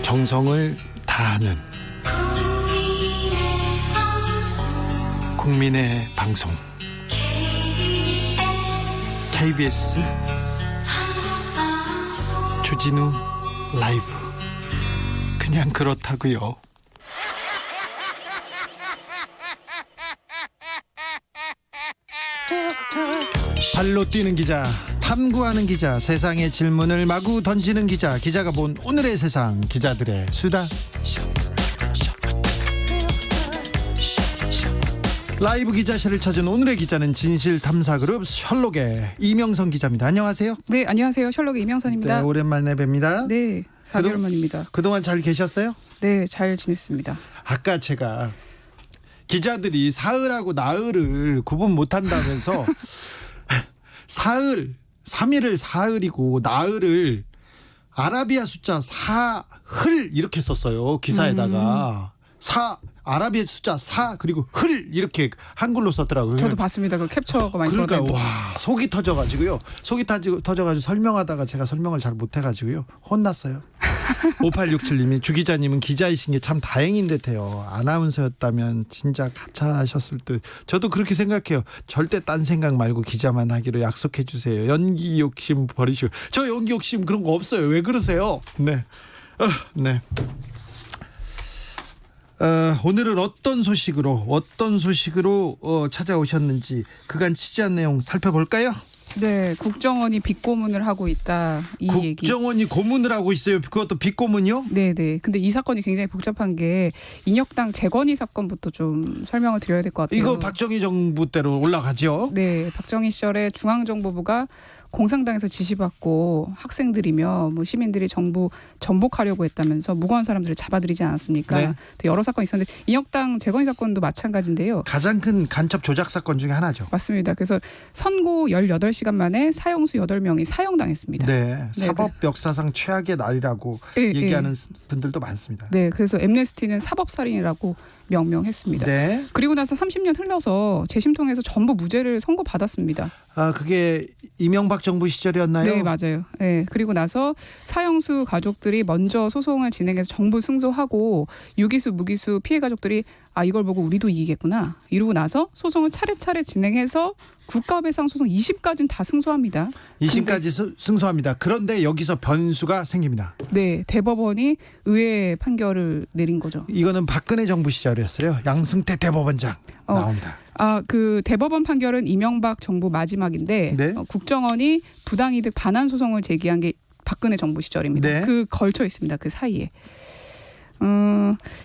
정성을 다하는 국민의 방송 KBS 주진우 라이브. 그냥 그렇다고요. 발로 뛰는 기자, 탐구하는 기자, 세상의 질문을 마구 던지는 기자, 기자가 본 오늘의 세상, 기자들의 수다. 라이브 기자실을 찾은 오늘의 기자는 진실탐사그룹 셜록의 이명선 기자입니다. 안녕하세요. 네, 안녕하세요. 셜록의 이명선입니다. 네, 오랜만에 뵙니다. 네, 4개월 만입니다. 그동안 잘 계셨어요? 네, 잘 지냈습니다. 아까 제가 기자들이 사흘하고 나흘을 구분 못한다면서 사흘, 3일을 사흘이고 나흘을 아라비아 숫자 사흘 이렇게 썼어요. 기사에다가. 아라비아 숫자 4 그리고 흘 이렇게 한글로 썼더라고요. 저도 봤습니다. 그 캡처가 많이 그러니까 들어가고. 와, 속이 터져가지고요. 터져가지고 설명하다가 제가 설명을 잘 못해가지고요. 혼났어요. 5867님이 주 기자님은 기자이신 게 참 다행인 듯해요. 아나운서였다면 진짜 가차하셨을 듯. 저도 그렇게 생각해요. 절대 딴 생각 말고 기자만 하기로 약속해 주세요. 연기 욕심 버리시고. 저 연기 욕심 그런 거 없어요. 왜 그러세요? 네. 네. 오늘은 어떤 소식으로 찾아오셨는지 그간 취재한 내용 살펴볼까요? 네, 국정원이 빗고문을 하고 있다. 이 얘기. 국정원이 고문을 하고 있어요. 그것도 빗고문이요? 네네. 근데 이 사건이 굉장히 복잡한 게 인혁당 재건이 사건부터 좀 설명을 드려야 될 것 같아요. 이거 박정희 정부 때로 올라가죠? 네, 박정희 시절에 중앙정보부가 공산당에서 지시받고 학생들이며 뭐 시민들이 정부 전복하려고 했다면서 무고한 사람들을 잡아들이지 않았습니까? 네. 여러 사건이 있었는데 인혁당 재건이 사건도 마찬가지인데요. 가장 큰 간첩 조작 사건 중에 하나죠. 맞습니다. 그래서 선고 18시간 만에 사형수 8명이 사형당했습니다. 네, 사법 역사상 최악의 날이라고 얘기하는 분들도 많습니다. 네, 그래서 엠네스티는 사법살인이라고 명명했습니다. 네. 그리고 나서 30년 흘러서 재심 통해서 전부 무죄를 선고받았습니다. 아, 그게 이명박 정부 시절이었나요? 네, 맞아요. 네, 그리고 나서 사형수 가족들이 먼저 소송을 진행해서 정부 승소하고 유기수, 무기수 피해 가족들이 이걸 보고 우리도 이기겠구나 이러고 나서 소송을 차례차례 진행해서 국가배상 소송 2심까지는 다 승소합니다. 2심까지 승소합니다. 그런데 여기서 변수가 생깁니다. 네, 대법원이 의회 판결을 내린 거죠. 이거는 박근혜 정부 시절이었어요. 양승태 대법원장 나옵니다. 그 대법원 판결은 이명박 정부 마지막인데 네. 국정원이 부당이득 반환 소송을 제기한 게 박근혜 정부 시절입니다. 네. 그 걸쳐 있습니다. 그 사이에.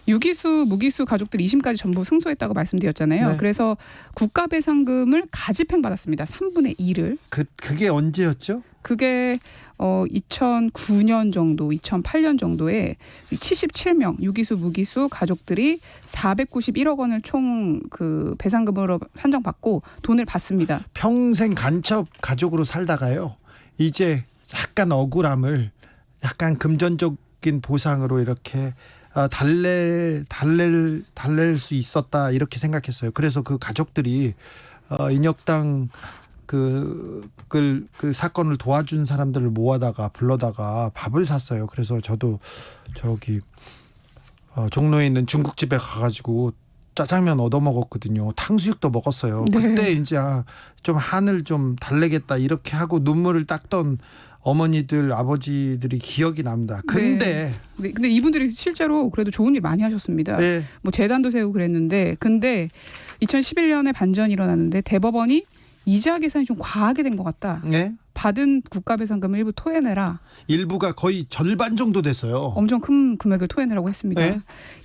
유기수, 무기수 가족들이 2심까지 전부 승소했다고 말씀드렸잖아요. 네. 그래서 국가배상금을 가집행 받았습니다. 3분의 2를. 그게 언제였죠? 그게 2009년 정도, 2008년 정도에 77명 유기수, 무기수 가족들이 491억 원을 총 그 배상금으로 한정받고 돈을 받습니다. 평생 간첩 가족으로 살다가요. 이제 약간 억울함을 약간 금전적인 보상으로 이렇게 달랠 수 있었다 이렇게 생각했어요. 그래서 그 가족들이 인혁당 그 사건을 도와준 사람들을 불러다가 밥을 샀어요. 그래서 저도 저기 종로에 있는 중국집에 가가지고 짜장면 얻어 먹었거든요. 탕수육도 먹었어요. 네. 그때 이제 좀 한을 좀 달래겠다 이렇게 하고 눈물을 닦던 어머니들, 아버지들이 기억이 납니다. 근데 근데 이분들이 실제로 그래도 좋은 일 많이 하셨습니다. 네. 뭐 재단도 세우고 그랬는데 근데 2011년에 반전이 일어났는데 대법원이 이자 계산이 좀 과하게 된 것 같다. 네. 받은 국가배상금을 일부 토해내라. 일부가 거의 절반 정도 됐어요. 엄청 큰 금액을 토해내라고 했습니다. 네.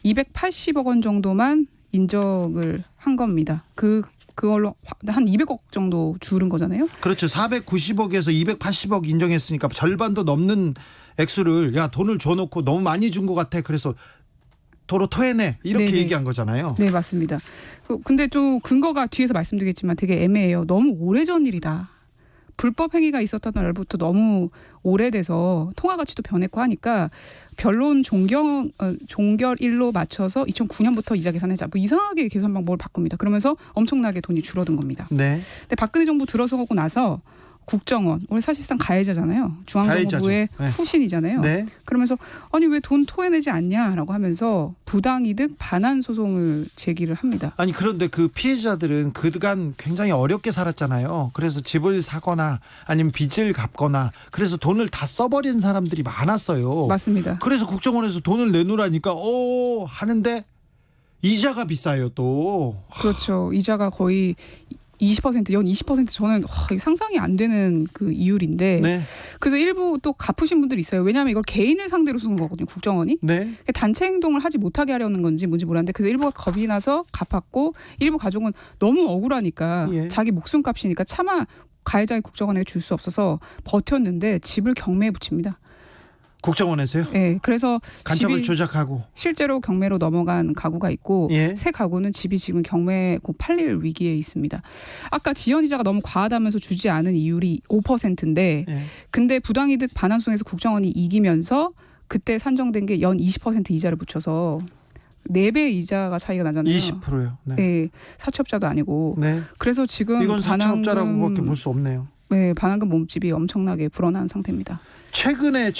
280억 원 정도만 인정을 한 겁니다. 그걸로 한 200억 정도 줄은 거잖아요. 그렇죠. 490억에서 280억 인정했으니까 절반도 넘는 액수를 돈을 줘놓고 너무 많이 준 것 같아. 그래서 도로 토해내 이렇게 네네. 얘기한 거잖아요. 네, 맞습니다. 근데 좀 근거가 뒤에서 말씀드리겠지만 되게 애매해요. 너무 오래전 일이다. 불법 행위가 있었던 날부터 너무 오래돼서 통화 가치도 변했고 하니까 변론 종결일로 맞춰서 2009년부터 이자 계산하자. 뭐 이상하게 계산 방법을 바꿉니다. 그러면서 엄청나게 돈이 줄어든 겁니다. 네. 근데 박근혜 정부 들어서고 나서 국정원 오늘 사실상 가해자잖아요. 중앙정보부의 가해자죠. 네. 후신이잖아요. 네. 그러면서 아니 왜 돈 토해내지 않냐라고 하면서 부당이득 반환 소송을 제기를 합니다. 아니 그런데 그 피해자들은 그간 굉장히 어렵게 살았잖아요. 그래서 집을 사거나 아니면 빚을 갚거나 그래서 돈을 다 써버린 사람들이 많았어요. 맞습니다. 그래서 국정원에서 돈을 내놓으라니까 하는데 이자가 비싸요 또. 그렇죠. 이자가 거의 20% 연 20% 저는 이게 상상이 안 되는 그 이율인데 네. 그래서 일부 또 갚으신 분들이 있어요. 왜냐하면 이걸 개인을 상대로 쓴 거거든요. 국정원이. 네. 단체 행동을 하지 못하게 하려는 건지 뭔지 모르는데 그래서 일부가 겁이 나서 갚았고 일부 가족은 너무 억울하니까 예. 자기 목숨값이니까 차마 가해자의 국정원에게 줄 수 없어서 버텼는데 집을 경매에 붙입니다. 국정원에서요? 네, 그래서 간첩을 집이 조작하고. 실제로 경매로 넘어간 가구가 있고 예. 새 가구는 집이 지금 경매 곧 팔릴 위기에 있습니다. 아까 지연 이자가 너무 과하다면서 주지 않은 이율이 5%인데 예. 근데 부당이득 반환송에서 국정원이 이기면서 그때 산정된 게 연 20% 이자를 붙여서 4배 이자가 차이가 나잖아요. 20%요. 네. 네, 사채업자도 아니고. 네. 그래서 지금 이건 사채업자라고밖에 볼 수 없네요. 네, 반환금 몸집이 엄청나게 불어난 상태입니다. 최근에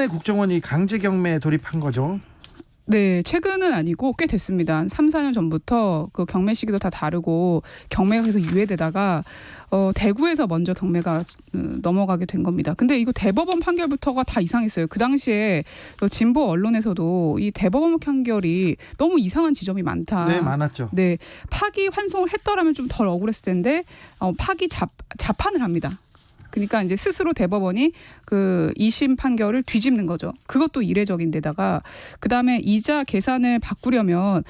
국정원이 강제 경매에 돌입한 거죠. 네, 최근은 아니고 꽤 됐습니다. 한 3, 4년 전부터 그 경매 시기도 다 다르고 경매가 계속 유예되다가 대구에서 먼저 경매가 넘어가게 된 겁니다. 근데 이거 대법원 판결부터가 다 이상했어요. 그 당시에 진보 언론에서도 이 대법원 판결이 너무 이상한 지점이 많다. 네, 많았죠. 네, 파기 환송을 했더라면 좀 덜 억울했을 텐데 파기 자판을 합니다. 그러니까 이제 스스로 대법원이 그 2심 판결을 뒤집는 거죠. 그것도 이례적인데다가 그다음에 이자 계산을 바꾸려면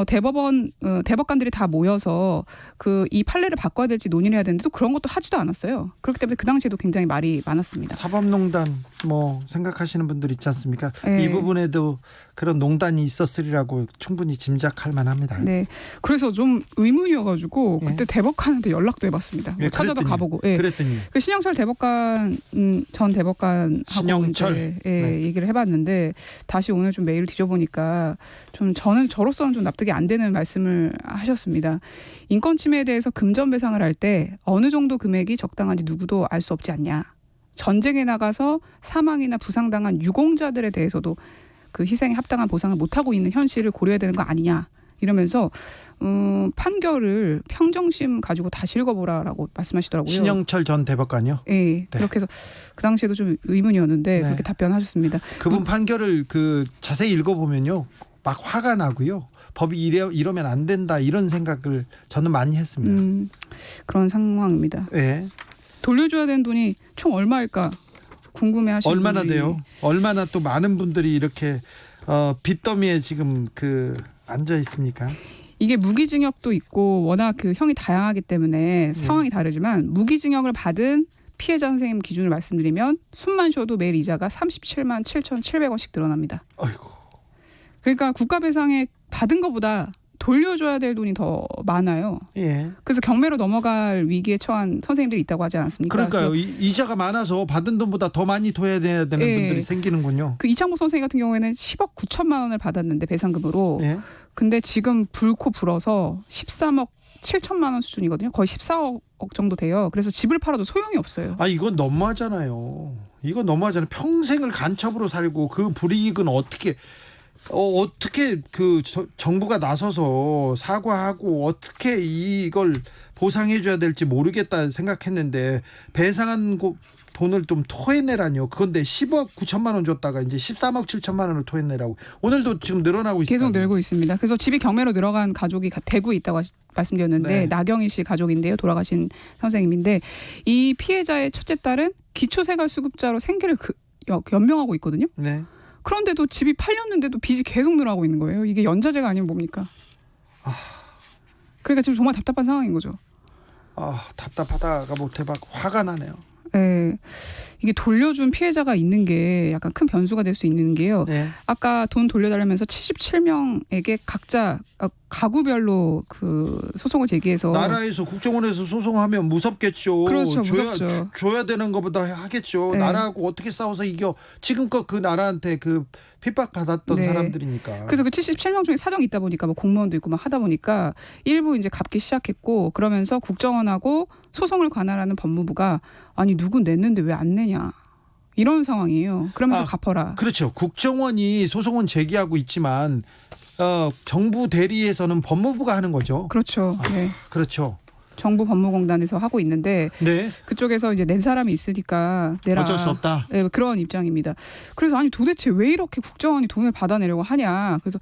대법관들이 다 모여서 그 이 판례를 바꿔야 될지 논의를 해야 되는데 또 그런 것도 하지도 않았어요. 그렇기 때문에 그 당시에도 굉장히 말이 많았습니다. 사법농단 뭐 생각하시는 분들 있지 않습니까? 네. 이 부분에도 그런 농단이 있었으리라고 충분히 짐작할 만합니다. 네, 그래서 좀 의문이어가지고 그때 대법관한테 연락도 해봤습니다. 예, 찾아도 그랬더니, 가보고. 예. 그랬더니 그 신영철 대법관 전 대법관하고 신영철. 이제, 네. 얘기를 해봤는데 다시 오늘 좀 메일을 뒤져보니까 좀 저로서는 좀 납득이 안 되는 말씀을 하셨습니다. 인권 침해에 대해서 금전 배상을 할 때 어느 정도 금액이 적당한지 누구도 알 수 없지 않냐. 전쟁에 나가서 사망이나 부상당한 유공자들에 대해서도 그 희생에 합당한 보상을 못하고 있는 현실을 고려해야 되는 거 아니냐. 이러면서 판결을 평정심 가지고 다시 읽어보라라고 말씀하시더라고요. 신영철 전 대법관이요. 네, 네. 그렇게 해서 그 당시에도 좀 의문이었는데 네. 그렇게 답변하셨습니다. 그분 판결을 그 자세히 읽어보면요, 막 화가 나고요. 법이 이러면 안 된다 이런 생각을 저는 많이 했습니다. 그런 상황입니다. 예. 돌려줘야 되는 돈이 총 얼마일까 궁금해하시는 얼마나 분들이 돼요? 얼마나 또 많은 분들이 이렇게 빚더미에 지금 그 앉아 있습니까? 이게 무기징역도 있고 워낙 그 형이 다양하기 때문에 상황이 다르지만 무기징역을 받은 피해자 선생님 기준을 말씀드리면 숨만 쉬어도 매일 이자가 37만 7,700원씩 늘어납니다. 아이고. 그러니까 국가 배상에 받은 것보다 돌려줘야 될 돈이 더 많아요. 예. 그래서 경매로 넘어갈 위기에 처한 선생님들이 있다고 하지 않았습니까? 그러니까요. 이자가 많아서 받은 돈보다 더 많이 둬야 되는 분들이 생기는군요. 그 이창복 선생님 같은 경우에는 10억 9천만 원을 받았는데 배상금으로. 예. 근데 지금 불코 불어서 13억 7천만 원 수준이거든요. 거의 14억 정도 돼요. 그래서 집을 팔아도 소용이 없어요. 아, 이건 너무하잖아요. 이건 너무하잖아요. 평생을 간첩으로 살고 그 불이익은 어떻게 그 정부가 나서서 사과하고 어떻게 이걸 보상해줘야 될지 모르겠다 생각했는데 배상한 돈을 좀 토해내라뇨. 그런데 10억 9천만 원 줬다가 이제 13억 7천만 원을 토해내라고. 오늘도 지금 늘어나고 있습니다. 계속 늘고 있습니다. 그래서 집이 경매로 들어간 가족이 대구에 있다고 말씀드렸는데 네. 나경희 씨 가족인데요. 돌아가신 선생님인데 이 피해자의 첫째 딸은 기초생활수급자로 생계를 연명하고 있거든요. 네. 그런데도 집이 팔렸는데도 빚이 계속 늘어나고 있는 거예요. 이게 연자제가 아니면 뭡니까? 그러니까 지금 정말 답답한 상황인 거죠. 답답하다가 못해 막 화가 나네요. 네, 이게 돌려준 피해자가 있는 게 약간 큰 변수가 될 수 있는 게요. 네. 아까 돈 돌려달라면서 77명에게 각자 가구별로 그 소송을 제기해서 나라에서 국정원에서 소송하면 무섭겠죠. 그렇죠, 무섭죠. 줘야 되는 것보다 하겠죠. 네. 나라하고 어떻게 싸워서 이겨? 지금껏 그 나라한테 그 핍박 받았던 네. 사람들이니까. 그래서 그 77명 중에 사정이 있다 보니까 뭐 공무원도 있고 막 하다 보니까 일부 이제 갚기 시작했고 그러면서 국정원하고 소송을 관할하는 법무부가 아니 누군 냈는데 왜 안 내냐 이런 상황이에요. 그러면서 갚아라. 그렇죠. 국정원이 소송은 제기하고 있지만 정부 대리에서는 법무부가 하는 거죠. 그렇죠. 네. 그렇죠. 정부 법무공단에서 하고 있는데 네. 그쪽에서 이제 낸 사람이 있으니까 내라. 어쩔 수 없다. 네, 그런 입장입니다. 그래서 아니 도대체 왜 이렇게 국정원이 돈을 받아내려고 하냐. 그래서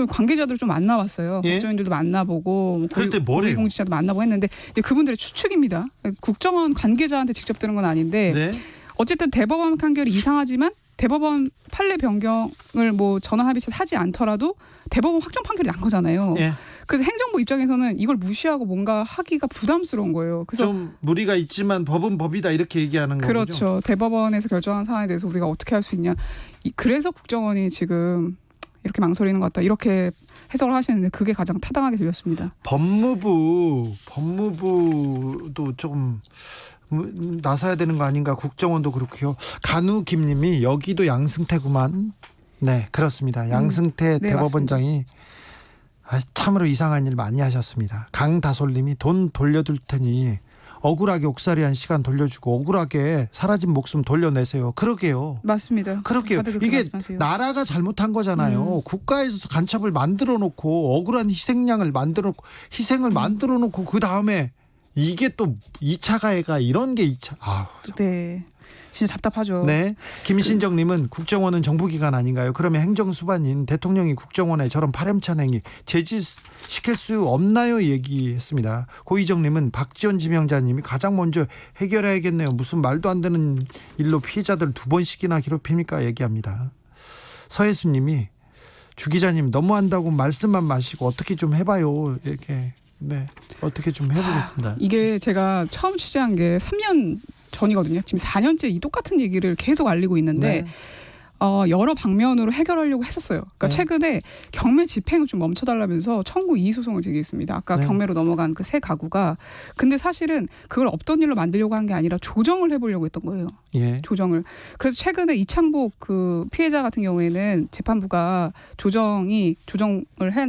관계자들 좀 만나봤어요. 예? 국정원들도 만나보고 그럴 때 뭐래요? 공직자도 만나보고 했는데 이제 그분들의 추측입니다. 국정원 관계자한테 직접 들은 건 아닌데 네. 어쨌든 대법원 판결이 이상하지만 대법원 판례 변경을 뭐 전원합의체 하지 않더라도 대법원 확정 판결이 난 거잖아요. 예. 그래서 행정부 입장에서는 이걸 무시하고 뭔가 하기가 부담스러운 거예요. 그래서 좀 무리가 있지만 법은 법이다 이렇게 얘기하는 거죠. 그렇죠. 대법원에서 결정한 사안에 대해서 우리가 어떻게 할 수 있냐. 그래서 국정원이 지금 이렇게 망설이는 것 같다. 이렇게 해석을 하시는데 그게 가장 타당하게 들렸습니다. 법무부도 좀 나서야 되는 거 아닌가. 국정원도 그렇고요. 간우 김님이 여기도 양승태구만. 네, 그렇습니다. 양승태 네, 대법원장이 참으로 이상한 일 많이 하셨습니다. 강다솔님이 돈 돌려줄 테니 억울하게 옥살이한 시간 돌려주고 억울하게 사라진 목숨 돌려내세요. 그러게요. 맞습니다. 그렇게요. 다들 그렇게 이게 말씀하세요. 나라가 잘못한 거잖아요. 국가에서 간첩을 만들어 놓고 억울한 희생양을 만들어 놓고 희생을 만들어 놓고 그 다음에 이게 또 2차 가해가 이런 게 2차. 네. 진짜 답답하죠. 네. 김신정님은 국정원은 정부기관 아닌가요? 그러면 행정수반인 대통령이 국정원에 저런 파렴치한 행위 제지시킬 수 없나요? 얘기했습니다. 고희정님은 박지원 지명자님이 가장 먼저 해결해야겠네요. 무슨 말도 안 되는 일로 피해자들 2번씩이나 괴롭힙니까? 얘기합니다. 서혜수님이 주 기자님 너무한다고 말씀만 마시고 어떻게 좀 해봐요. 이렇게. 네. 어떻게 좀 해보겠습니다. 이게 제가 처음 취재한 게 3년 전이거든요. 지금 4년째 이 똑같은 얘기를 계속 알리고 있는데 네. 여러 방면으로 해결하려고 했었어요. 그러니까 네. 최근에 경매 집행을 좀 멈춰달라면서 청구 이의 소송을 제기했습니다. 아까 네. 경매로 넘어간 그 세 가구가. 근데 사실은 그걸 없던 일로 만들려고 한 게 아니라 조정을 해보려고 했던 거예요. 예. 조정을. 그래서 최근에 이창복 그 피해자 같은 경우에는 재판부가 조정을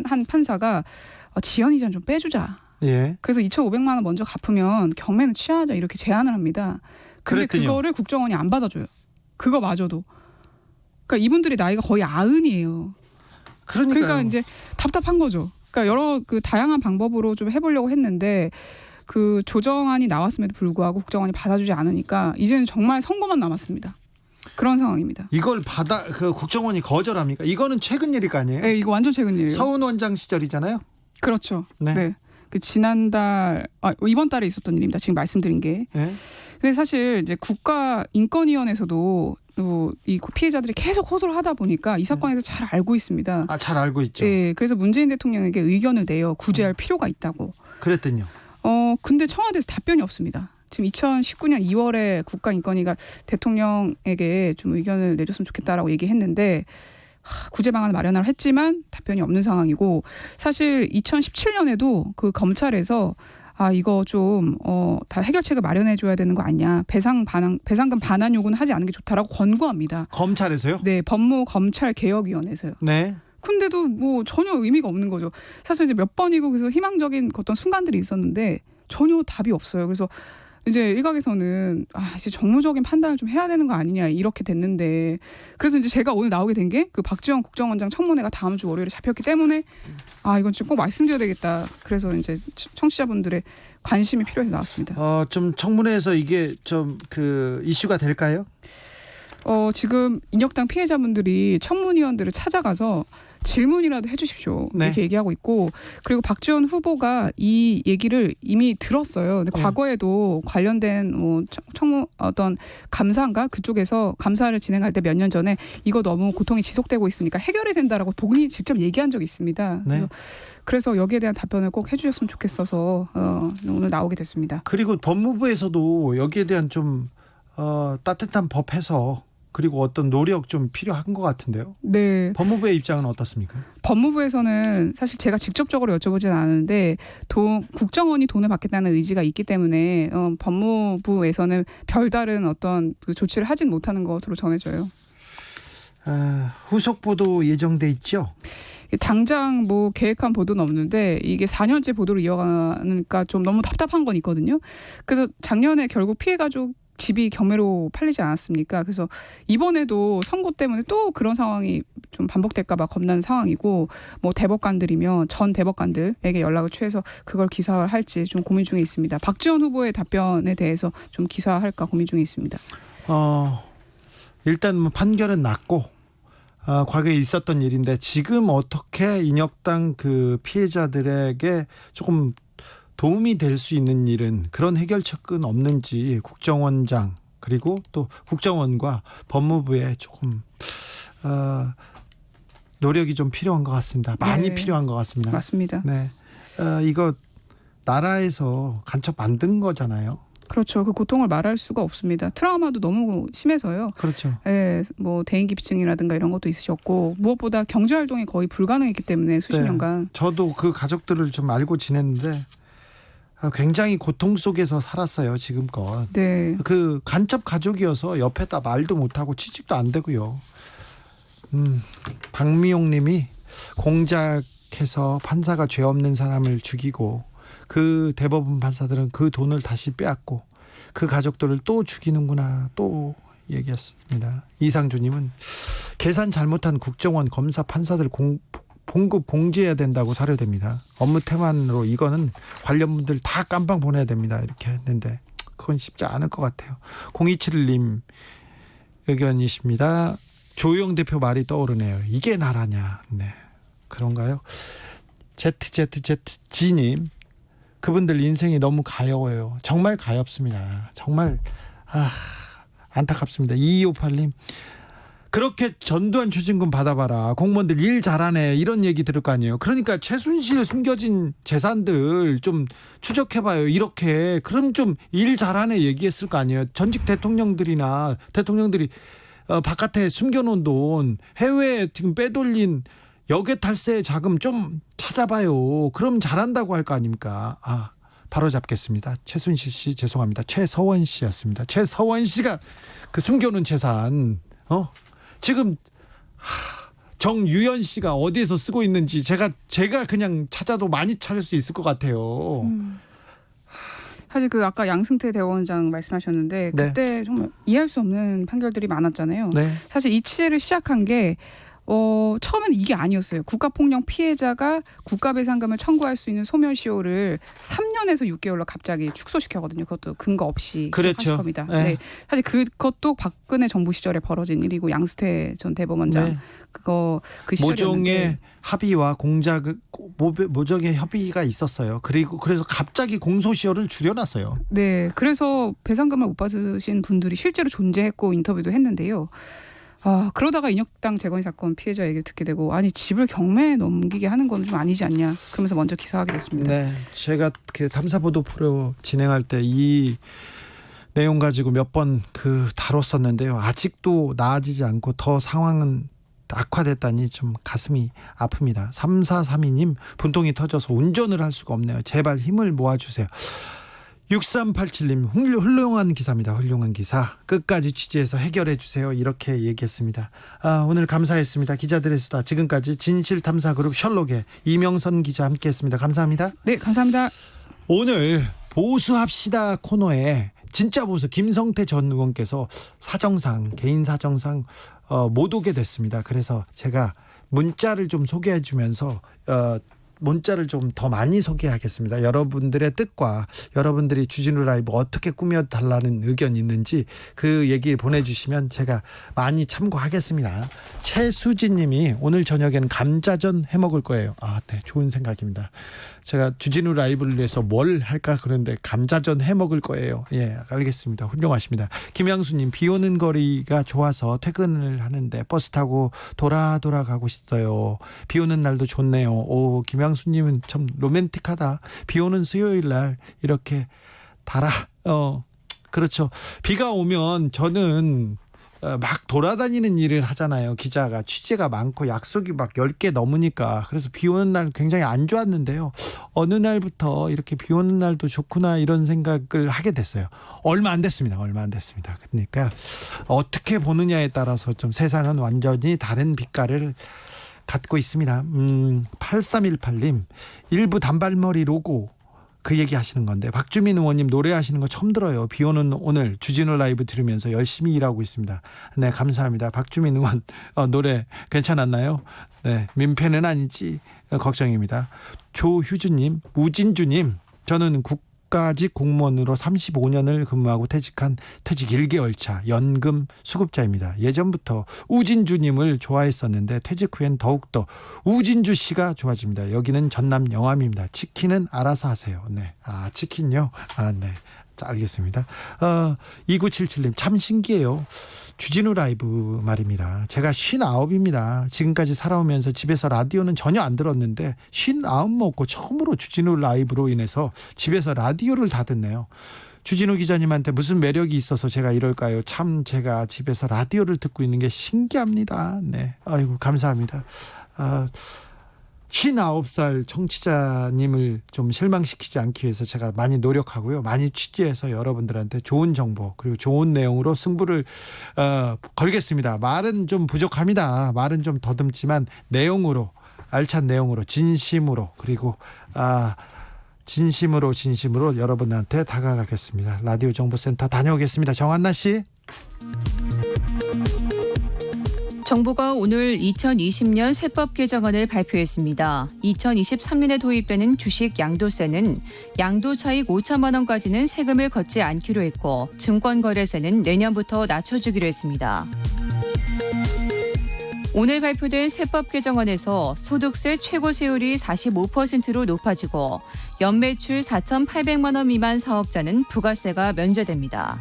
한 판사가 지연 이자는 좀 빼주자. 예. 그래서 2,500만 원 먼저 갚으면 경매는 취하자 이렇게 제안을 합니다. 근데 그랬더니요. 그거를 국정원이 안 받아줘요. 그거마저도. 그러니까 이분들이 나이가 거의 90이에요. 그러니까요. 그러니까 이제 답답한 거죠. 그러니까 여러 그 다양한 방법으로 좀 해보려고 했는데 그 조정안이 나왔음에도 불구하고 국정원이 받아주지 않으니까 이제는 정말 선고만 남았습니다. 그런 상황입니다. 이걸 그 국정원이 거절합니까? 이거는 최근 일일 거 아니에요? 네, 이거 완전 최근 일이에요. 서훈 원장 시절이잖아요. 그렇죠. 네. 네. 그 지난달 이번 달에 있었던 일입니다. 지금 말씀드린 게. 네. 근데 사실 이제 국가인권위원회에서도 이 피해자들이 계속 호소를 하다 보니까 이 사건에서 잘 알고 있습니다. 잘 알고 있죠. 네, 그래서 문재인 대통령에게 의견을 내어 구제할 필요가 있다고. 그랬더니요. 근데 청와대에서 답변이 없습니다. 지금 2019년 2월에 국가인권위가 대통령에게 좀 의견을 내줬으면 좋겠다라고 얘기했는데 구제 방안을 마련하려 했지만 답변이 없는 상황이고 사실 2017년에도 그 검찰에서 이거 좀 다 해결책을 마련해 줘야 되는 거 아니냐. 배상금 반환 요구는 하지 않는 게 좋다라고 권고합니다. 검찰에서요? 네, 법무검찰개혁위원회에서요. 네. 근데도 뭐 전혀 의미가 없는 거죠. 사실 이제 몇 번이고 그래서 희망적인 어떤 순간들이 있었는데 전혀 답이 없어요. 그래서 이제 일각에서는 이제 정무적인 판단을 좀 해야 되는 거 아니냐 이렇게 됐는데 그래서 이제 제가 오늘 나오게 된 게 그 박지원 국정원장 청문회가 다음 주 월요일에 잡혔기 때문에 이건 좀 꼭 말씀드려야 되겠다. 그래서 이제 청취자분들의 관심이 필요해서 나왔습니다. 좀 청문회에서 이게 좀 그 이슈가 될까요? 지금 인혁당 피해자분들이 청문위원들을 찾아가서 질문이라도 해주십시오. 네. 이렇게 얘기하고 있고 그리고 박지원 후보가 이 얘기를 이미 들었어요. 근데 네. 과거에도 관련된 청문 어떤 감사인가 그쪽에서 감사를 진행할 때 몇 년 전에 이거 너무 고통이 지속되고 있으니까 해결이 된다라고 본인이 직접 얘기한 적이 있습니다. 네. 그래서 여기에 대한 답변을 꼭 해주셨으면 좋겠어서 오늘 나오게 됐습니다. 그리고 법무부에서도 여기에 대한 좀 따뜻한 법 해서 그리고 어떤 노력 좀 필요한 것 같은데요. 네. 법무부의 입장은 어떻습니까? 법무부에서는 사실 제가 직접적으로 여쭤보진 않았는데 국정원이 돈을 받겠다는 의지가 있기 때문에 법무부에서는 별다른 어떤 그 조치를 하진 못하는 것으로 전해져요. 후속 보도 예정돼 있죠? 당장 뭐 계획한 보도는 없는데 이게 4년째 보도를 이어가니까 좀 너무 답답한 건 있거든요. 그래서 작년에 결국 피해 가족 집이 경매로 팔리지 않았습니까? 그래서 이번에도 선고 때문에 또 그런 상황이 좀 반복될까 봐 겁나는 상황이고, 뭐 대법관들이면 전 대법관들에게 연락을 취해서 그걸 기사화할지 좀 고민 중에 있습니다. 박지원 후보의 답변에 대해서 좀 기사화할까 고민 중에 있습니다. 일단 뭐 판결은 났고 과거에 있었던 일인데 지금 어떻게 인혁당 그 피해자들에게 조금 도움이 될 수 있는 일은 그런 해결책은 없는지 국정원장 그리고 또 국정원과 법무부에 조금 노력이 좀 필요한 것 같습니다. 많이 네. 필요한 것 같습니다. 맞습니다. 네, 이거 나라에서 간첩 만든 거잖아요. 그렇죠. 그 고통을 말할 수가 없습니다. 트라우마도 너무 심해서요. 그렇죠. 예, 뭐 대인기피증이라든가 이런 것도 있으셨고 무엇보다 경제 활동이 거의 불가능했기 때문에 수십 네. 년간. 저도 그 가족들을 좀 알고 지냈는데 굉장히 고통 속에서 살았어요. 지금껏. 네. 그 간첩 가족이어서 옆에다 말도 못하고 취직도 안 되고요. 박미용 님이 공작해서 판사가 죄 없는 사람을 죽이고 그 대법원 판사들은 그 돈을 다시 빼앗고 그 가족들을 또 죽이는구나 또 얘기했습니다. 이상주 님은 계산 잘못한 국정원 검사 판사들 봉급 공지해야 된다고 사료됩니다. 업무 태만으로 이거는 관련 분들 다 깜빵 보내야 됩니다. 이렇게 했는데 그건 쉽지 않을 것 같아요. 0271님 의견이십니다. 조영 대표 말이 떠오르네요. 이게 나라냐. 네, 그런가요? ZZZG님 그분들 인생이 너무 가여워요. 정말 가엽습니다. 정말 안타깝습니다. 2258님 그렇게 전두환 추징금 받아봐라. 공무원들 일 잘하네. 이런 얘기 들을 거 아니에요. 그러니까 최순실 숨겨진 재산들 좀 추적해봐요. 이렇게 그럼 좀 일 잘하네 얘기했을 거 아니에요. 전직 대통령들이 바깥에 숨겨놓은 돈 해외에 지금 빼돌린 역외 탈세 자금 좀 찾아봐요. 그럼 잘한다고 할 거 아닙니까? 바로 잡겠습니다. 최순실 씨 죄송합니다. 최서원 씨였습니다. 최서원 씨가 그 숨겨놓은 재산 지금 정유연 씨가 어디에서 쓰고 있는지 제가 그냥 찾아도 많이 찾을 수 있을 것 같아요. 사실 그 아까 양승태 대법원장 말씀하셨는데 네. 그때 정말 이해할 수 없는 판결들이 많았잖아요. 네. 사실 이 취재를 시작한 게 처음에는 이게 아니었어요. 국가폭력 피해자가 국가배상금을 청구할 수 있는 소멸시효를 3년에서 6개월로 갑자기 축소시켰거든요. 그것도 근거 없이 그렇죠. 기억하실 겁니다. 네. 네. 사실 그것도 박근혜 정부 시절에 벌어진 일이고 양승태 전 대법원장 네. 그 시절이었는데 모종의 합의와 모종의 협의가 있었어요. 그래서 갑자기 공소시효를 줄여놨어요. 네, 그래서 배상금을 못 받으신 분들이 실제로 존재했고 인터뷰도 했는데요. 그러다가 인혁당 재건이 사건 피해자 얘기를 듣게 되고 아니 집을 경매에 넘기게 하는 건 좀 아니지 않냐 그러면서 먼저 기사하게 됐습니다. 네, 제가 그 탐사보도 프로 진행할 때 이 내용 가지고 몇 번 다뤘었는데요. 아직도 나아지지 않고 더 상황은 악화됐다니 좀 가슴이 아픕니다. 3432님 분통이 터져서 운전을 할 수가 없네요. 제발 힘을 모아주세요. 6387님 훌륭한 기사입니다. 훌륭한 기사 끝까지 취재해서 해결해 주세요. 이렇게 얘기했습니다. 오늘 감사했습니다. 기자들의 수다 지금까지 진실탐사그룹 셜록의 이명선 기자 함께했습니다. 감사합니다. 네, 감사합니다. 오늘 보수합시다 코너에 진짜 보수 김성태 전 의원께서 개인 사정상 못 오게 됐습니다. 그래서 제가 문자를 좀 소개해 주면서 문자를 좀 더 많이 소개하겠습니다. 여러분들의 뜻과 여러분들이 주진우 라이브 어떻게 꾸며달라는 의견이 있는지 그 얘기 보내주시면 제가 많이 참고하겠습니다. 최수진 님이 오늘 저녁에는 감자전 해먹을 거예요. 네, 좋은 생각입니다. 제가 주진우 라이브를 위해서 뭘 할까 그런데 감자전 해먹을 거예요. 예, 알겠습니다. 훌륭하십니다. 김양수님 비 오는 거리가 좋아서 퇴근을 하는데 버스 타고 돌아가고 싶어요. 비 오는 날도 좋네요. 오, 김양수님은 참 로맨틱하다. 비 오는 수요일 날 이렇게 그렇죠. 비가 오면 저는 막 돌아다니는 일을 하잖아요. 기자가 취재가 많고 약속이 막 10개 넘으니까. 그래서 비 오는 날 굉장히 안 좋았는데요. 어느 날부터 이렇게 비 오는 날도 좋구나 이런 생각을 하게 됐어요. 얼마 안 됐습니다. 그러니까 어떻게 보느냐에 따라서 좀 세상은 완전히 다른 빛깔을 갖고 있습니다. 8318님 일부 단발머리 로고 그 얘기 하시는 건데 박주민 의원님 노래하시는 거 처음 들어요. 비 오는 오늘 주진우 라이브 들으면서 열심히 일하고 있습니다. 네, 감사합니다. 박주민 의원 노래 괜찮았나요? 네, 민폐는 아니지 걱정입니다. 조휴주님, 우진주님 저는 국가직 공무원으로 35년을 근무하고 퇴직한 퇴직 1개월차 연금 수급자입니다. 예전부터 우진주님을 좋아했었는데 퇴직 후엔 더욱더 우진주 씨가 좋아집니다. 여기는 전남 영암입니다. 치킨은 알아서 하세요. 네, 치킨요? 네. 자, 알겠습니다. 2977님 참 신기해요. 주진우 라이브 말입니다. 제가 59입니다. 지금까지 살아오면서 집에서 라디오는 전혀 안 들었는데 59 먹고 처음으로 주진우 라이브로 인해서 집에서 라디오를 다 듣네요. 주진우 기자님한테 무슨 매력이 있어서 제가 이럴까요? 참 제가 집에서 라디오를 듣고 있는 게 신기합니다. 네, 아이고 감사합니다. 59살 청취자님을 좀 실망시키지 않기 위해서 제가 많이 노력하고요. 많이 취재해서 여러분들한테 좋은 정보 그리고 좋은 내용으로 승부를 걸겠습니다. 말은 좀 부족합니다. 말은 좀 더듬지만 내용으로 알찬 내용으로 진심으로 그리고 진심으로 여러분한테 다가가겠습니다. 라디오 정보센터 다녀오겠습니다. 정한나 씨. 정부가 오늘 2020년 세법 개정안을 발표했습니다. 2023년에 도입되는 주식 양도세는 양도 차익 5천만 원까지는 세금을 걷지 않기로 했고 증권거래세는 내년부터 낮춰주기로 했습니다. 오늘 발표된 세법 개정안에서 소득세 최고 세율이 45%로 높아지고 연매출 4,800만 원 미만 사업자는 부가세가 면제됩니다.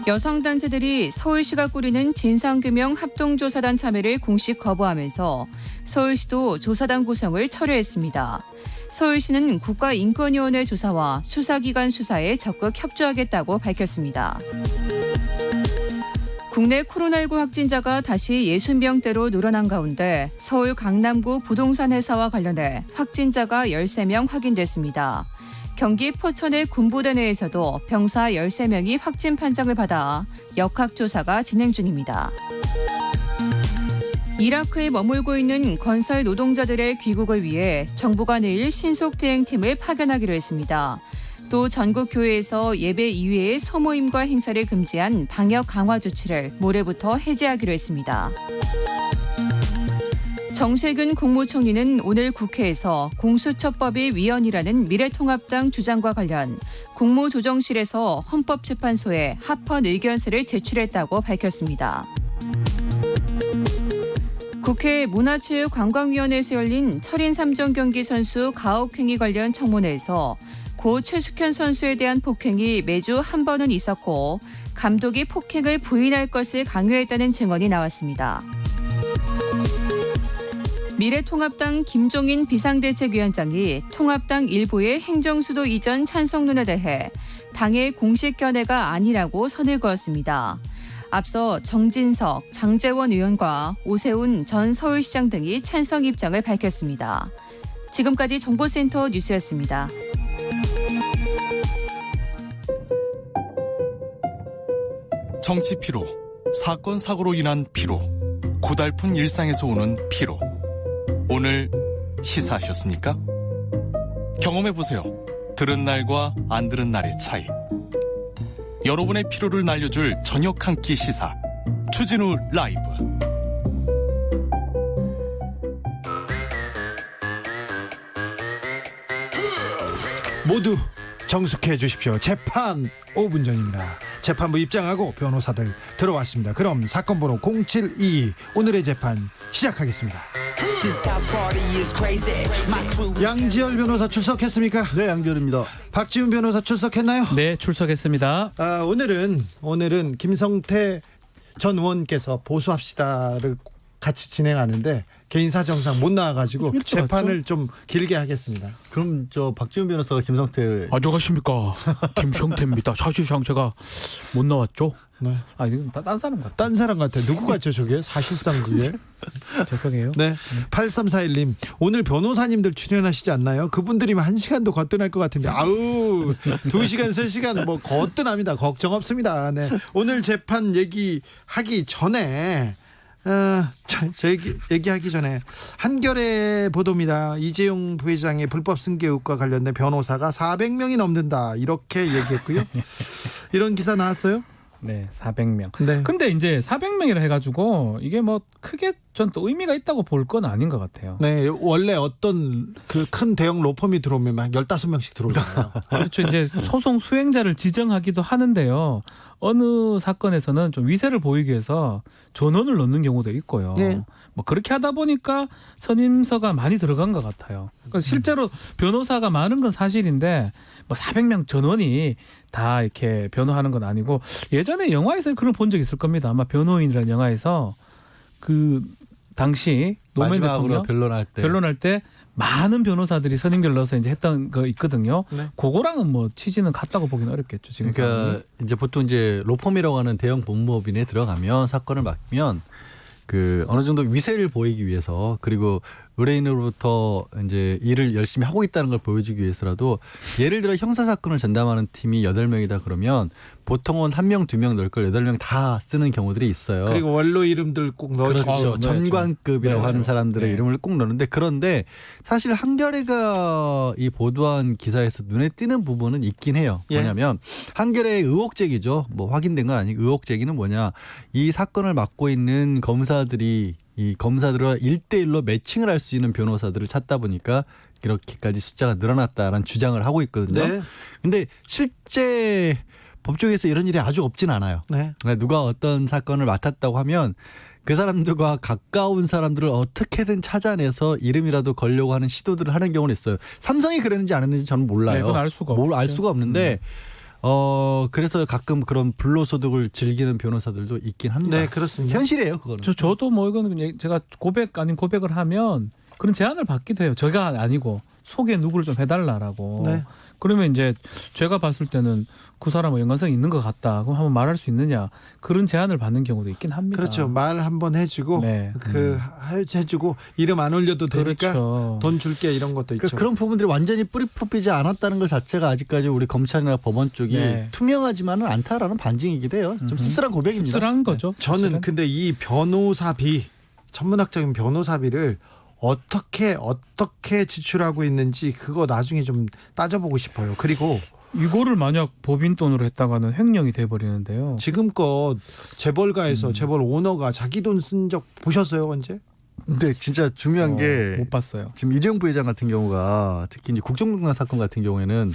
여성단체들이 서울시가 꾸리는 진상규명 합동조사단 참여를 공식 거부하면서 서울시도 조사단 구성을 철회했습니다. 서울시는 국가인권위원회 조사와 수사기관 수사에 적극 협조하겠다고 밝혔습니다. 국내 코로나19 확진자가 다시 60명대로 늘어난 가운데 서울 강남구 부동산 회사와 관련해 확진자가 13명 확인됐습니다. 경기 포천의 군부대 내에서도 병사 13명이 확진 판정을 받아 역학조사가 진행 중입니다. 이라크에 머물고 있는 건설 노동자들의 귀국을 위해 정부가 내일 신속대응팀을 파견하기로 했습니다. 또 전국 교회에서 예배 이외의 소모임과 행사를 금지한 방역 강화 조치를 모레부터 해제하기로 했습니다. 정세균 국무총리는 오늘 국회에서 공수처법이 위헌이라는 미래통합당 주장과 관련 국무조정실에서 헌법재판소에 합헌 의견서를 제출했다고 밝혔습니다. 국회 문화체육관광위원회에서 열린 철인 3종 경기 선수 가혹행위 관련 청문회에서 고 최숙현 선수에 대한 폭행이 매주 한 번은 있었고 감독이 폭행을 부인할 것을 강요했다는 증언이 나왔습니다. 미래통합당 김종인 비상대책위원장이 통합당 일부의 행정수도 이전 찬성론에 대해 당의 공식 견해가 아니라고 선을 그었습니다. 앞서 정진석, 장제원 의원과 오세훈 전 서울시장 등이 찬성 입장을 밝혔습니다. 지금까지 정보센터 뉴스였습니다. 정치 피로, 사건 사고로 인한 피로, 고달픈 일상에서 오는 피로. 오늘 시사하셨습니까? 경험해보세요. 들은 날과 안 들은 날의 차이. 여러분의 피로를 날려줄 저녁 한 끼 시사. 추진우 라이브. 모두 정숙해 주십시오. 재판 5분 전입니다. 재판부 입장하고 변호사들 들어왔습니다. 그럼 사건 번호 0722 오늘의 재판 시작하겠습니다. 양지열 변호사 출석했습니까? 네, 양지열입니다. 박지훈 변호사 출석했나요? 네, 출석했습니다. 오늘은 김성태 전 의원께서 보수합시다를 같이 진행하는데 개인 사정상 못 나와가지고 일찍 재판을 좀 길게 하겠습니다. 그럼 저 박지훈 변호사가 김성태 안녕하십니까. 김성태입니다. 사실상 제가 못 나왔죠. 네. 아, 이건 딴 사람 같아. 딴 사람 같아. 누구 같죠 저게? 사실상 그게. 죄송해요. 네. 8341님 오늘 변호사님들 출연하시지 않나요? 그분들이면 1시간도 거뜬할 것 같은데 아우 2시간 3시간 뭐 거뜬합니다. 걱정 없습니다. 네. 오늘 재판 얘기하기 전에 얘기하기 전에 한겨레 보도입니다. 이재용 부회장의 불법 승계 의혹과 관련된 변호사가 400명이 넘는다 이렇게 얘기했고요. 이런 기사 나왔어요? 네, 400명. 네. 근데 이제 400명이라 해가지고 이게 뭐 크게 전 또 의미가 있다고 볼 건 아닌 것 같아요. 네, 원래 어떤 그 큰 대형 로펌이 들어오면 막 15명씩 들어오잖아요. 그렇죠. 이제 소송 수행자를 지정하기도 하는데요. 어느 사건에서는 좀 위세를 보이기 위해서 전원을 넣는 경우도 있고요. 네. 뭐 그렇게 하다 보니까 선임서가 많이 들어간 것 같아요. 그러니까 실제로 변호사가 많은 건 사실인데 뭐 400명 전원이 다 이렇게 변호하는 건 아니고 예전에 영화에서 그런 본 적 있을 겁니다. 아마 변호인이라는 영화에서 그 당시 노무현 마지막으로 대통령 변론할 때 많은 변호사들이 선임결 넣어서 이제 했던 거 있거든요. 네. 그거랑은 뭐 취지는 같다고 보기는 어렵겠죠. 지금 그러니까 상황이. 이제 보통 이제 로펌이라고 하는 대형 법무법인에 들어가면 사건을 맡으면 그 어느 정도 위세를 보이기 위해서 그리고 의뢰인으로부터 이제 일을 열심히 하고 있다는 걸 보여주기 위해서라도 예를 들어 형사 사건을 전담하는 팀이 8명이다 그러면 보통은 1명, 2명 넣을 걸 8명 다 쓰는 경우들이 있어요. 그리고 원로 이름들 꼭 넣어주죠. 그렇죠. 전관급이라고 네, 하는 사람들의 네. 이름을 꼭 넣는데 그런데 사실 한겨레가 이 보도한 기사에서 눈에 띄는 부분은 있긴 해요. 예. 뭐냐면 한겨레의 의혹제기죠. 뭐 확인된 건 아니고 의혹제기는 뭐냐. 이 사건을 맡고 있는 검사들이 이 검사들과 1대1로 매칭을 할 수 있는 변호사들을 찾다 보니까 이렇게까지 숫자가 늘어났다라는 주장을 하고 있거든요. 네. 근데 실제 법조계에서 이런 일이 아주 없진 않아요. 네. 그러니까 누가 어떤 사건을 맡았다고 하면 그 사람들과 가까운 사람들을 어떻게든 찾아내서 이름이라도 걸려고 하는 시도들을 하는 경우는 있어요. 삼성이 그랬는지 안 했는지 저는 몰라요. 네, 그건 알 수가 뭘 알 없죠. 수가 없는데 그래서 가끔 그런 불로소득을 즐기는 변호사들도 있긴 합니다. 네, 그렇습니다. 현실이에요, 그거는. 저도 뭐 이거는 그냥 제가 고백 아닌 고백을 하면 그런 제안을 받기도 해요. 제가 아니고 소개 누구를 좀 해달라라고. 네. 그러면 이제 제가 봤을 때는 그 사람은 연관성이 있는 것 같다. 그럼 한번 말할 수 있느냐. 그런 제안을 받는 경우도 있긴 합니다. 그렇죠. 말 한번 해주고 네. 해주고 이름 안 올려도 되니까 그렇죠. 돈 줄게 이런 것도 있죠. 그러니까 그런 부분들이 완전히 뿌리 뽑히지 않았다는 것 자체가 아직까지 우리 검찰이나 법원 쪽이 네. 투명하지만은 않다라는 반증이기도 해요. 좀 씁쓸한 고백입니다. 씁쓸한 거죠. 저는 사실은. 근데 이 변호사비 천문학적인 변호사비를 어떻게 지출하고 있는지 그거 나중에 좀 따져보고 싶어요. 그리고 이거를 만약 법인 돈으로 했다가는 횡령이 돼버리는데요. 지금껏 재벌가에서 재벌 오너가 자기 돈 쓴 적 보셨어요 언제? 근데 진짜 중요한 게 못 봤어요. 지금 이재용 부회장 같은 경우가 특히 이제 국정농단 사건 같은 경우에는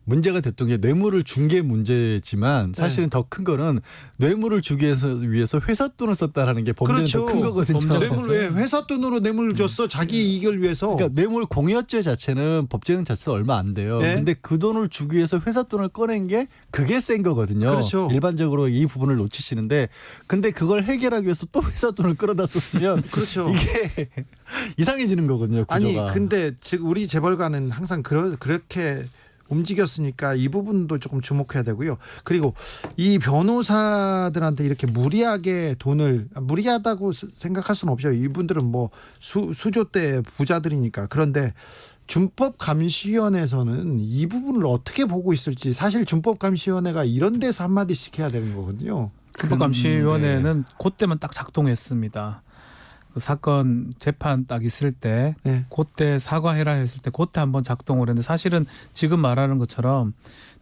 문제가 됐던 게 뇌물을 준 게 문제지만 사실은 더 큰 거는 뇌물을 주기 위해서 회사 돈을 썼다라는 게 범죄는 그렇죠. 더 큰 거거든요. 범죄. 뇌물 왜 회사 돈으로 뇌물을 줬어? 자기 이익을 위해서. 그러니까 뇌물 공여죄 자체는 법제형 자체가 얼마 안 돼요. 네. 근데 그 돈을 주기 위해서 회사 돈을 꺼낸 게 그게 센 거거든요. 그렇죠. 일반적으로 이 부분을 놓치시는데 근데 그걸 해결하기 위해서 또 회사 돈을 끌어다 썼으면 그렇죠. 이게 이상해지는 거거든요. 구조가. 아니 근데 지금 우리 재벌가는 항상 그렇게 움직였으니까 이 부분도 조금 주목해야 되고요. 그리고 이 변호사들한테 이렇게 무리하게 돈을 무리하다고 생각할 수는 없죠. 이분들은 뭐 수조대 부자들이니까. 그런데 준법감시위원회에서는 이 부분을 어떻게 보고 있을지 사실 준법감시위원회가 이런 데서 한마디씩 해야 되는 거거든요. 헌법감시위원회는 그때만 딱 작동했습니다. 그 사건 재판 딱 있을 때 네. 그때 사과해라 했을 때 그때 한번 작동을 했는데 사실은 지금 말하는 것처럼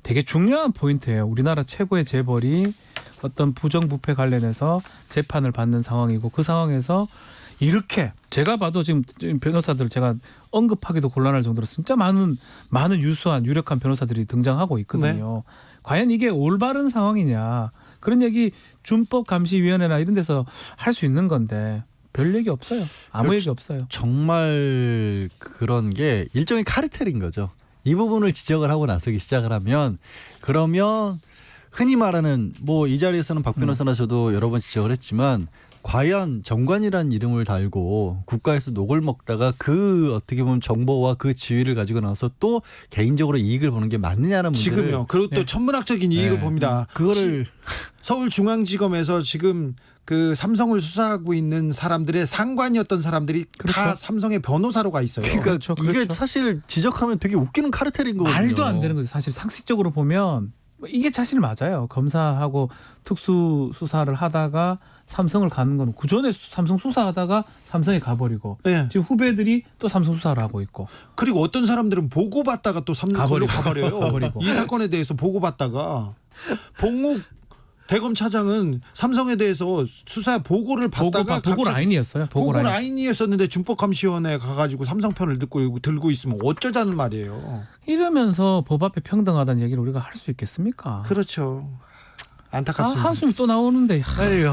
되게 중요한 포인트예요. 우리나라 최고의 재벌이 어떤 부정부패 관련해서 재판을 받는 상황이고 그 상황에서 이렇게 제가 봐도 지금 변호사들 제가 언급하기도 곤란할 정도로 진짜 많은 유수한 유력한 변호사들이 등장하고 있거든요. 과연 이게 올바른 상황이냐. 그런 얘기 준법감시위원회나 이런 데서 할 수 있는 건데 별 얘기 없어요. 아무 그렇죠. 얘기 없어요. 정말 그런 게 일종의 카르텔인 거죠. 이 부분을 지적을 하고 나서기 시작을 하면 그러면 흔히 말하는 뭐 이 자리에서는 박 변호사나 저도 여러 번 지적을 했지만 과연 정관이라는 이름을 달고 국가에서 녹을 먹다가 그 어떻게 보면 정보와 그 지위를 가지고 나와서 또 개인적으로 이익을 보는 게 맞느냐는 문제를 지금요. 그리고 또 네. 천문학적인 이익을 네. 봅니다. 그거를 서울중앙지검에서 지금 그 삼성을 수사하고 있는 사람들의 상관이었던 사람들이 다 삼성의 변호사로 가 있어요. 그러니까 그렇죠, 이게 그렇죠. 사실 지적하면 되게 웃기는 카르텔인 거거든요. 말도 안 되는 거죠. 사실 상식적으로 보면 이게 사실 맞아요. 검사하고 특수 수사를 하다가 삼성을 가는 건 그전에 삼성 수사하다가 삼성에 가버리고 네. 지금 후배들이 또 삼성 수사를 하고 있고 그리고 어떤 사람들은 보고받다가 또 삼성으로 가버려요. 가버리고. 이 사건에 대해서 보고받다가 봉욱 대검 차장은 삼성에 대해서 수사 보고를 받다가 보고 갑자기 라인이었어요. 보고 라인. 라인이었었는데 준법감시원에 가가지고 삼성 편을 들고 있으면 어쩌자는 말이에요. 이러면서 법 앞에 평등하다는 얘기를 우리가 할 수 있겠습니까? 그렇죠. 안타깝습니다. 한숨이 또 나오는데. 아이고.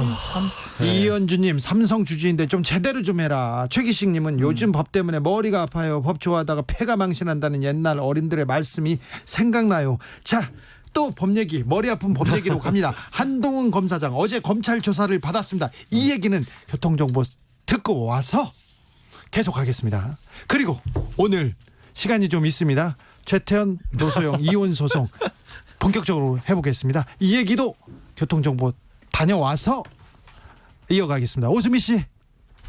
이현주님 삼성 주주인데 좀 제대로 좀 해라. 최기식님은 요즘 법 때문에 머리가 아파요. 법 좋아하다가 폐가 망신한다는 옛날 어른들의 말씀이 생각나요. 자. 또 법 얘기, 머리 아픈 법 얘기로 갑니다. 한동훈 검사장 어제 검찰 조사를 받았습니다. 이 얘기는 교통정보 듣고 와서 계속하겠습니다. 그리고 오늘 시간이 좀 있습니다. 최태원, 노소영 이혼 소송 본격적으로 해보겠습니다. 이 얘기도 교통정보 다녀와서 이어가겠습니다. 오수미 씨.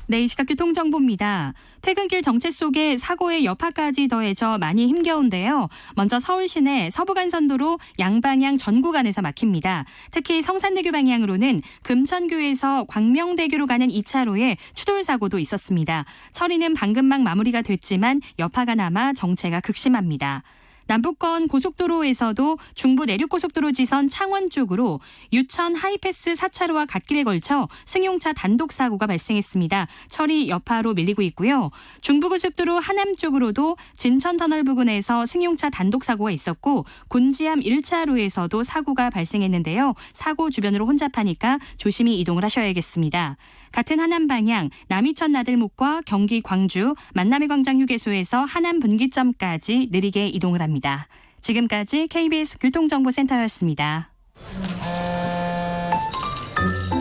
네, 이 시각 교통정보입니다. 퇴근길 정체 속에 사고의 여파까지 더해져 많이 힘겨운데요. 먼저 서울 시내 서부간선도로 양방향 전 구간에서 막힙니다. 특히 성산대교 방향으로는 금천교에서 광명대교로 가는 2차로에 추돌 사고도 있었습니다. 처리는 방금 막 마무리가 됐지만 여파가 남아 정체가 극심합니다. 남북권 고속도로에서도 중부 내륙고속도로 지선 창원 쪽으로 유천 하이패스 4차로와 갓길에 걸쳐 승용차 단독 사고가 발생했습니다. 처리 여파로 밀리고 있고요. 중부고속도로 하남 쪽으로도 진천터널 부근에서 승용차 단독 사고가 있었고 곤지암 1차로에서도 사고가 발생했는데요. 사고 주변으로 혼잡하니까 조심히 이동을 하셔야겠습니다. 같은 하남 방향 남이천 나들목과 경기 광주 만남의 광장 휴게소에서 하남 분기점까지 느리게 이동을 합니다. 지금까지 KBS 교통정보센터였습니다.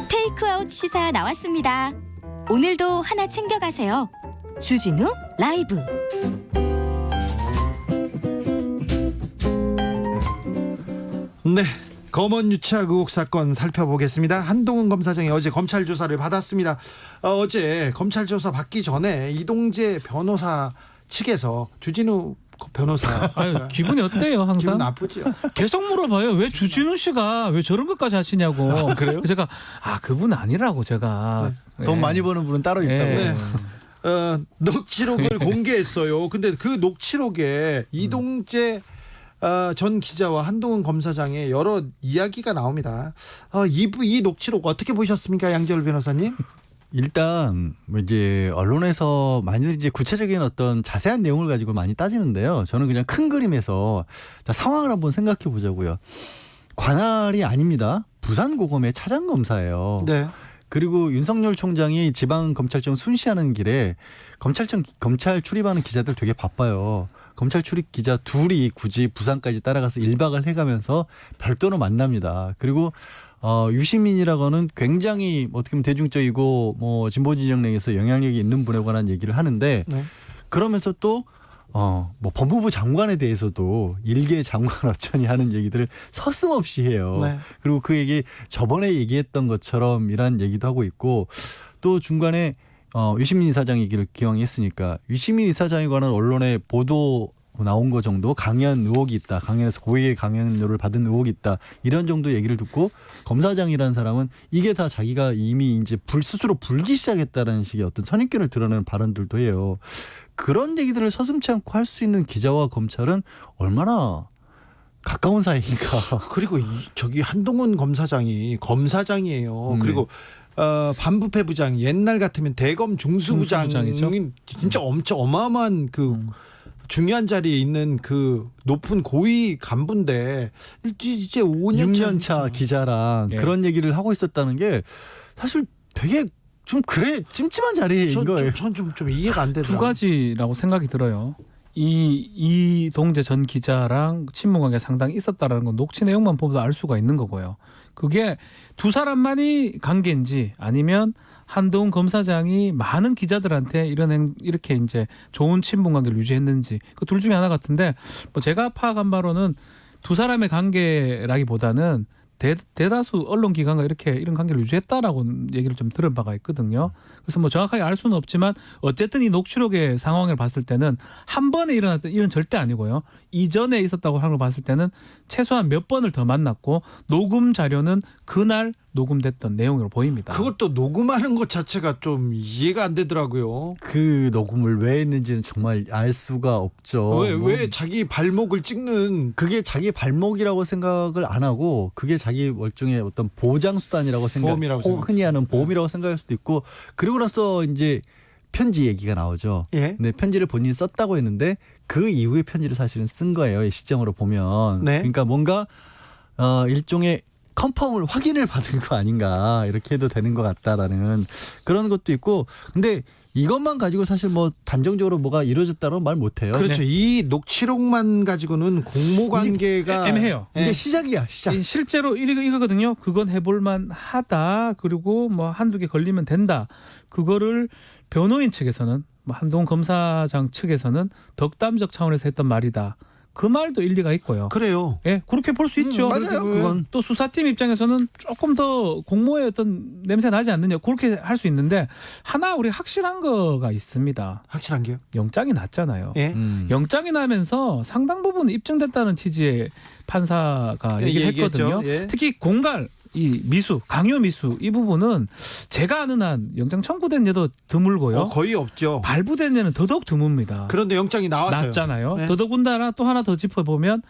테이크아웃 시사 나왔습니다. 오늘도 하나 챙겨가세요. 주진우 라이브. 네. 검언 유착 의혹 사건 살펴보겠습니다. 한동훈 검사장이 어제 검찰 조사를 받았습니다. 어제 검찰 조사 받기 전에 이동재 변호사 측에서 주진우 변호사 아유, 기분이 어때요 항상? 기분 나쁘죠. 계속 물어봐요. 왜 주진우 씨가 왜 저런 것까지 하시냐고. 그래요? 제가 그분 아니라고 제가. 돈 많이 버는 분은 따로 있다고. 네. 녹취록을 공개했어요. 근데 그 녹취록에 이동재 전 기자와 한동훈 검사장의 여러 이야기가 나옵니다. 이 녹취록 어떻게 보셨습니까, 양재열 변호사님? 일단 뭐 이제 언론에서 많이들 이제 구체적인 어떤 자세한 내용을 가지고 많이 따지는데요. 저는 그냥 큰 그림에서 자, 상황을 한번 생각해 보자고요. 관할이 아닙니다. 부산고검의 차장검사예요. 네. 그리고 윤석열 총장이 지방검찰청 순시하는 길에 검찰 출입하는 기자들 되게 바빠요. 검찰 출입 기자 둘이 굳이 부산까지 따라가서 1박을 해가면서 별도로 만납니다. 그리고 유시민이라고는 굉장히 어떻게 보면 대중적이고 뭐 진보 진영 내에서 영향력이 있는 분에 관한 얘기를 하는데 네. 그러면서 또 뭐 법무부 장관에 대해서도 일개 장관 어쩌니 하는 얘기들을 서슴없이 해요. 네. 그리고 그 얘기 저번에 얘기했던 것처럼이란 얘기도 하고 있고 또 중간에 유시민 이사장 얘기를 기왕 했으니까 유시민 이사장에 관한 언론의 보도 나온 거 정도 강연 의혹이 있다. 강연에서 고액의 강연료를 받은 의혹이 있다. 이런 정도 얘기를 듣고 검사장이라는 사람은 이게 다 자기가 이미 이제 스스로 불기 시작했다라는 식의 어떤 선입견을 드러내는 발언들도 해요. 그런 얘기들을 서슴지 않고 할 수 있는 기자와 검찰은 얼마나 가까운 사이인가. 그리고 저기 한동훈 검사장이 검사장이에요. 그리고 반부패 부장 옛날 같으면 대검 중수부장이 진짜 엄청 어마어마한 그 중요한 자리에 있는 그 높은 고위 간부인데 이제 6년 차 기자랑 예. 그런 얘기를 하고 있었다는 게 사실 되게 좀 찜찜한 자리인 거예요. 전 좀 이해가 안 되더라고요. 두 가지라고 생각이 들어요. 이동재 전 기자랑 친분 관계가 상당히 있었다라는 건 녹취 내용만 보면 알 수가 있는 거고요. 그게 두 사람만이 관계인지 아니면 한동훈 검사장이 많은 기자들한테 이렇게 이제 좋은 친분 관계를 유지했는지 그 둘 중에 하나 같은데 뭐 제가 파악한 바로는 두 사람의 관계라기보다는 대다수 언론기관과 이런 관계를 유지했다라고 얘기를 좀 들은 바가 있거든요. 그래서 뭐 정확하게 알 수는 없지만 어쨌든 이 녹취록의 상황을 봤을 때는 한 번에 일어났던 일은 절대 아니고요. 이전에 있었다고 하는 걸 봤을 때는 최소한 몇 번을 더 만났고 녹음 자료는 그날 녹음됐던 내용으로 보입니다. 그것도 녹음하는 것 자체가 좀 이해가 안 되더라고요. 그 녹음을 왜 했는지는 정말 알 수가 없죠. 왜 자기 발목을 찍는 그게 자기 발목이라고 생각을 안 하고 그게 자기 월종의 어떤 보장 수단이라고 보험이라고 생각. 흔히 하는 보험이라고 생각할 수도 있고 그리고 나서 이제 편지 얘기가 나오죠. 예. 네, 편지를 본인이 썼다고 했는데 그 이후에 편지를 사실은 쓴 거예요. 이 시점으로 보면. 네. 그러니까 뭔가 일종의 컨펌을 확인을 받은 거 아닌가 이렇게 해도 되는 것 같다라는 그런 것도 있고 근데 이것만 가지고 사실 뭐 단정적으로 뭐가 이루어졌다고 말 못해요. 그렇죠. 이 녹취록만 가지고는 공모 관계가 애매해요. 이제 시작이야 시작. 실제로 이거거든요. 그건 해볼만 하다. 그리고 뭐 한두 개 걸리면 된다. 그거를 변호인 측에서는 뭐 한동훈 검사장 측에서는 덕담적 차원에서 했던 말이다. 그 말도 일리가 있고요. 그래요. 예, 그렇게 볼 수 있죠. 맞아요. 그건 또 수사팀 입장에서는 조금 더 공모의 어떤 냄새 나지 않느냐 그렇게 할 수 있는데 하나 우리 확실한 거가 있습니다. 확실한 게요? 영장이 났잖아요. 예. 영장이 나면서 상당 부분 입증됐다는 취지의 판사가 얘기를 얘기했죠. 했거든요. 예. 특히 공갈 이 미수, 강요 미수 이 부분은 제가 아는 한 영장 청구된 예도 드물고요. 거의 없죠. 발부된 예는 더더욱 드뭅니다. 그런데 영장이 나왔어요. 났잖아요. 네. 더더군다나 또 하나 더 짚어보면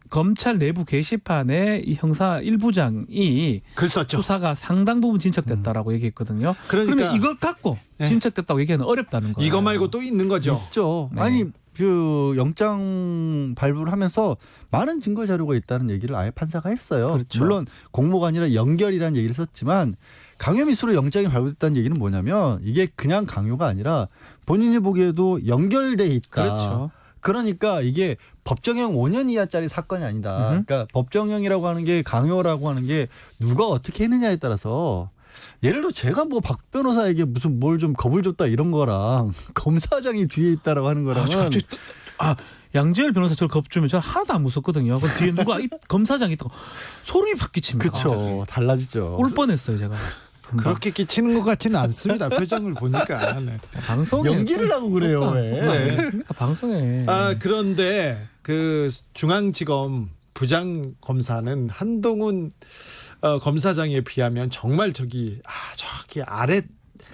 검찰 내부 게시판에 이 형사 1부장이 글 썼죠. 수사가 상당 부분 진척됐다라고 얘기했거든요. 그러니까 그러면 이걸 갖고 네. 진척됐다고 얘기하는 어렵다는 거예요. 이거 말고 또 있는 거죠. 있죠. 네. 아니 그 영장 발부를 하면서 많은 증거 자료가 있다는 얘기를 아예 판사가 했어요. 그렇죠. 물론 공모가 아니라 연결이라는 얘기를 썼지만 강요미수로 영장이 발부됐다는 얘기는 뭐냐면 이게 그냥 강요가 아니라 본인이 보기에도 연결돼 있다. 그렇죠. 그러니까 이게 법정형 5년 이하짜리 사건이 아니다. 그러니까 법정형이라고 하는 게 강요라고 하는 게 누가 어떻게 했느냐에 따라서 예를 들어 제가 뭐 박 변호사에게 무슨 뭘 좀 겁을 줬다 이런 거랑 검사장이 뒤에 있다라고 하는 거랑은 갑자기 또, 양재열 변호사 저를 겁주면 저는 하나도 안 무섭거든요. 그 뒤에 누가 검사장이 있다고 소름이 확 끼칩니다. 그렇죠. 달라지죠. 올 뻔했어요 제가. 그렇게 끼치는 것 같지는 않습니다. 표정을 보니까. 네. 방송에 연기를 하고 그래요. 왜? 네. 방송에. 그런데 그 중앙지검 부장 검사는 한동훈 검사장에 비하면 정말 저기 아래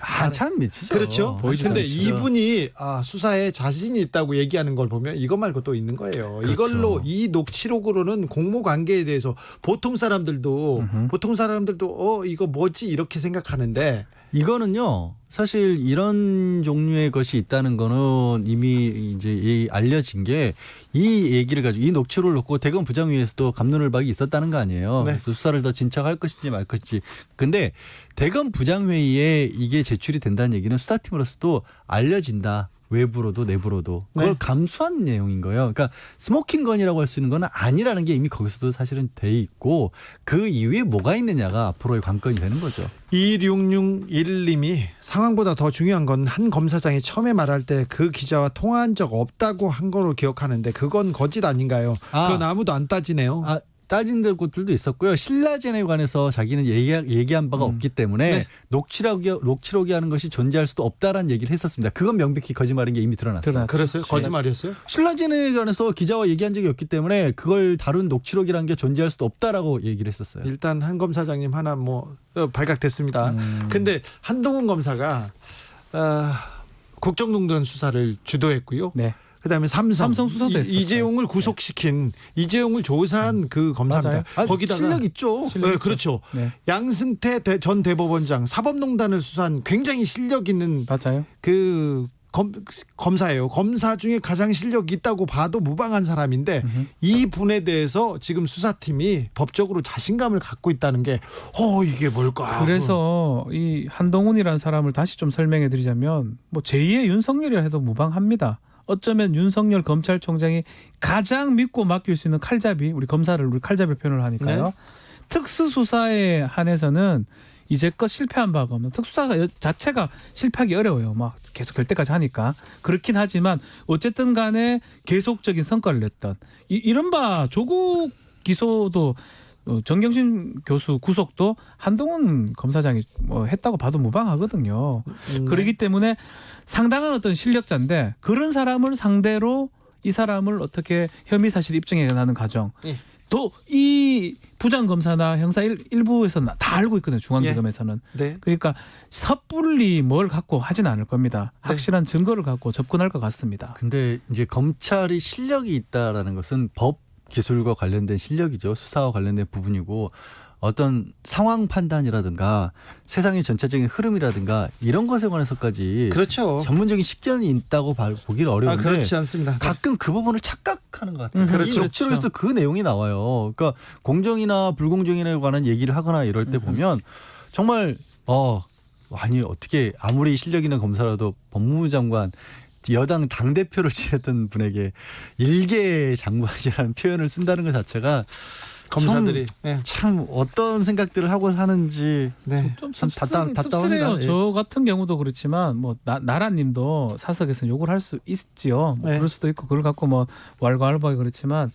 한참 미치죠. 그렇죠. 보이지도 근데 않죠. 이분이 수사에 자신이 있다고 얘기하는 걸 보면 이것 말고 또 있는 거예요. 그렇죠. 이걸로 이 녹취록으로는 공모 관계에 대해서 보통 사람들도 이거 뭐지 이렇게 생각하는데 이거는요. 사실 이런 종류의 것이 있다는 거는 이미 이제 알려진 게 이 얘기를 가지고 이 녹취록을 놓고 대검 부장위에서도 갑론을박이 있었다는 거 아니에요. 네. 그래서 수사를 더 진척할 것인지 말 것인지. 근데 대검 부장회의에 이게 제출이 된다는 얘기는 수사팀으로서도 알려진다. 외부로도 내부로도 그걸 네. 감수한 내용인 거예요. 그러니까 스모킹건이라고 할 수 있는 건 아니라는 게 이미 거기서도 사실은 돼 있고 그 이후에 뭐가 있느냐가 앞으로의 관건이 되는 거죠. 2661님이 상황보다 더 중요한 건 한 검사장이 처음에 말할 때 그 기자와 통화한 적 없다고 한 거로 기억하는데 그건 거짓 아닌가요? 그건 아무도 안 따지네요. 따진 곳들도 있었고요. 신라젠에 관해서 자기는 얘기한 바가 없기 때문에 네. 녹취록이 하는 것이 존재할 수도 없다라는 얘기를 했었습니다. 그건 명백히 거짓말인 게 이미 드러났어요. 그랬어요? 거짓말이었어요? 신라젠에 관해서 기자와 얘기한 적이 없기 때문에 그걸 다룬 녹취록이라는 게 존재할 수도 없다라고 얘기를 했었어요. 일단 한 검사장님 하나 발각됐습니다. 근데 한동훈 검사가 국정농단 수사를 주도했고요. 네. 그다음에 삼성 수사도 했었어요. 이재용을 구속시킨 이재용을 조사한 그 검사입니다. 맞아요. 거기다가 실력 있죠. 네, 그렇죠. 네. 양승태 전 대법원장 사법농단을 수사한 굉장히 실력 있는 맞아요. 그 검사예요. 검사 중에 가장 실력 있다고 봐도 무방한 사람인데 이 분에 대해서 지금 수사팀이 법적으로 자신감을 갖고 있다는 게 이게 뭘까? 그래서 이 한동훈이라는 사람을 다시 좀 설명해 드리자면 뭐 제2의 윤석열이라 해도 무방합니다. 어쩌면 윤석열 검찰총장이 가장 믿고 맡길 수 있는 칼잡이, 우리 검사를 우리 칼잡이 표현을 하니까요. 네. 특수수사에 한해서는 이제껏 실패한 바가 없는, 특수수사 자체가 실패하기 어려워요. 막 계속 될 때까지 하니까. 그렇긴 하지만 어쨌든 간에 계속적인 성과를 냈던 이른바 조국 기소도 정경심 교수 구속도 한동훈 검사장이 뭐 했다고 봐도 무방하거든요. 그렇기 때문에 상당한 어떤 실력자인데 그런 사람을 상대로 이 사람을 어떻게 혐의 사실 입증해 가는 과정. 예. 또 이 부장검사나 형사 일부에서는 다 알고 있거든요. 중앙지검에서는. 네. 그러니까 섣불리 뭘 갖고 하지는 않을 겁니다. 네. 확실한 증거를 갖고 접근할 것 같습니다. 근데 이제 검찰이 실력이 있다라는 것은 법 기술과 관련된 실력이죠. 수사와 관련된 부분이고 어떤 상황 판단이라든가 세상의 전체적인 흐름이라든가 이런 것에 관해서까지 그렇죠. 전문적인 식견이 있다고 보기는 어려운데 그렇지 않습니다. 가끔 그 부분을 착각하는 것 같아요. 그렇죠. 이 녹취록에서 그 내용이 나와요. 그러니까 공정이나 불공정에 관한 얘기를 하거나 이럴 때 보면 정말 아니 어떻게 아무리 실력 있는 검사라도 법무부 장관 여당 당대표를 지냈던 분에게 일개 장관이라는 표현을 쓴다는 것 자체가 검사들이 참 어떤 생각들을 하고 사는지 좀 참 씁쓸해요. 답답합니다. 저 같은 경우도 그렇지만 뭐 나라님도 사석에서 욕을 할 수 있지요. 뭐 네. 그럴 수도 있고 그걸 갖고 뭐 왈가왈부하게 그렇지만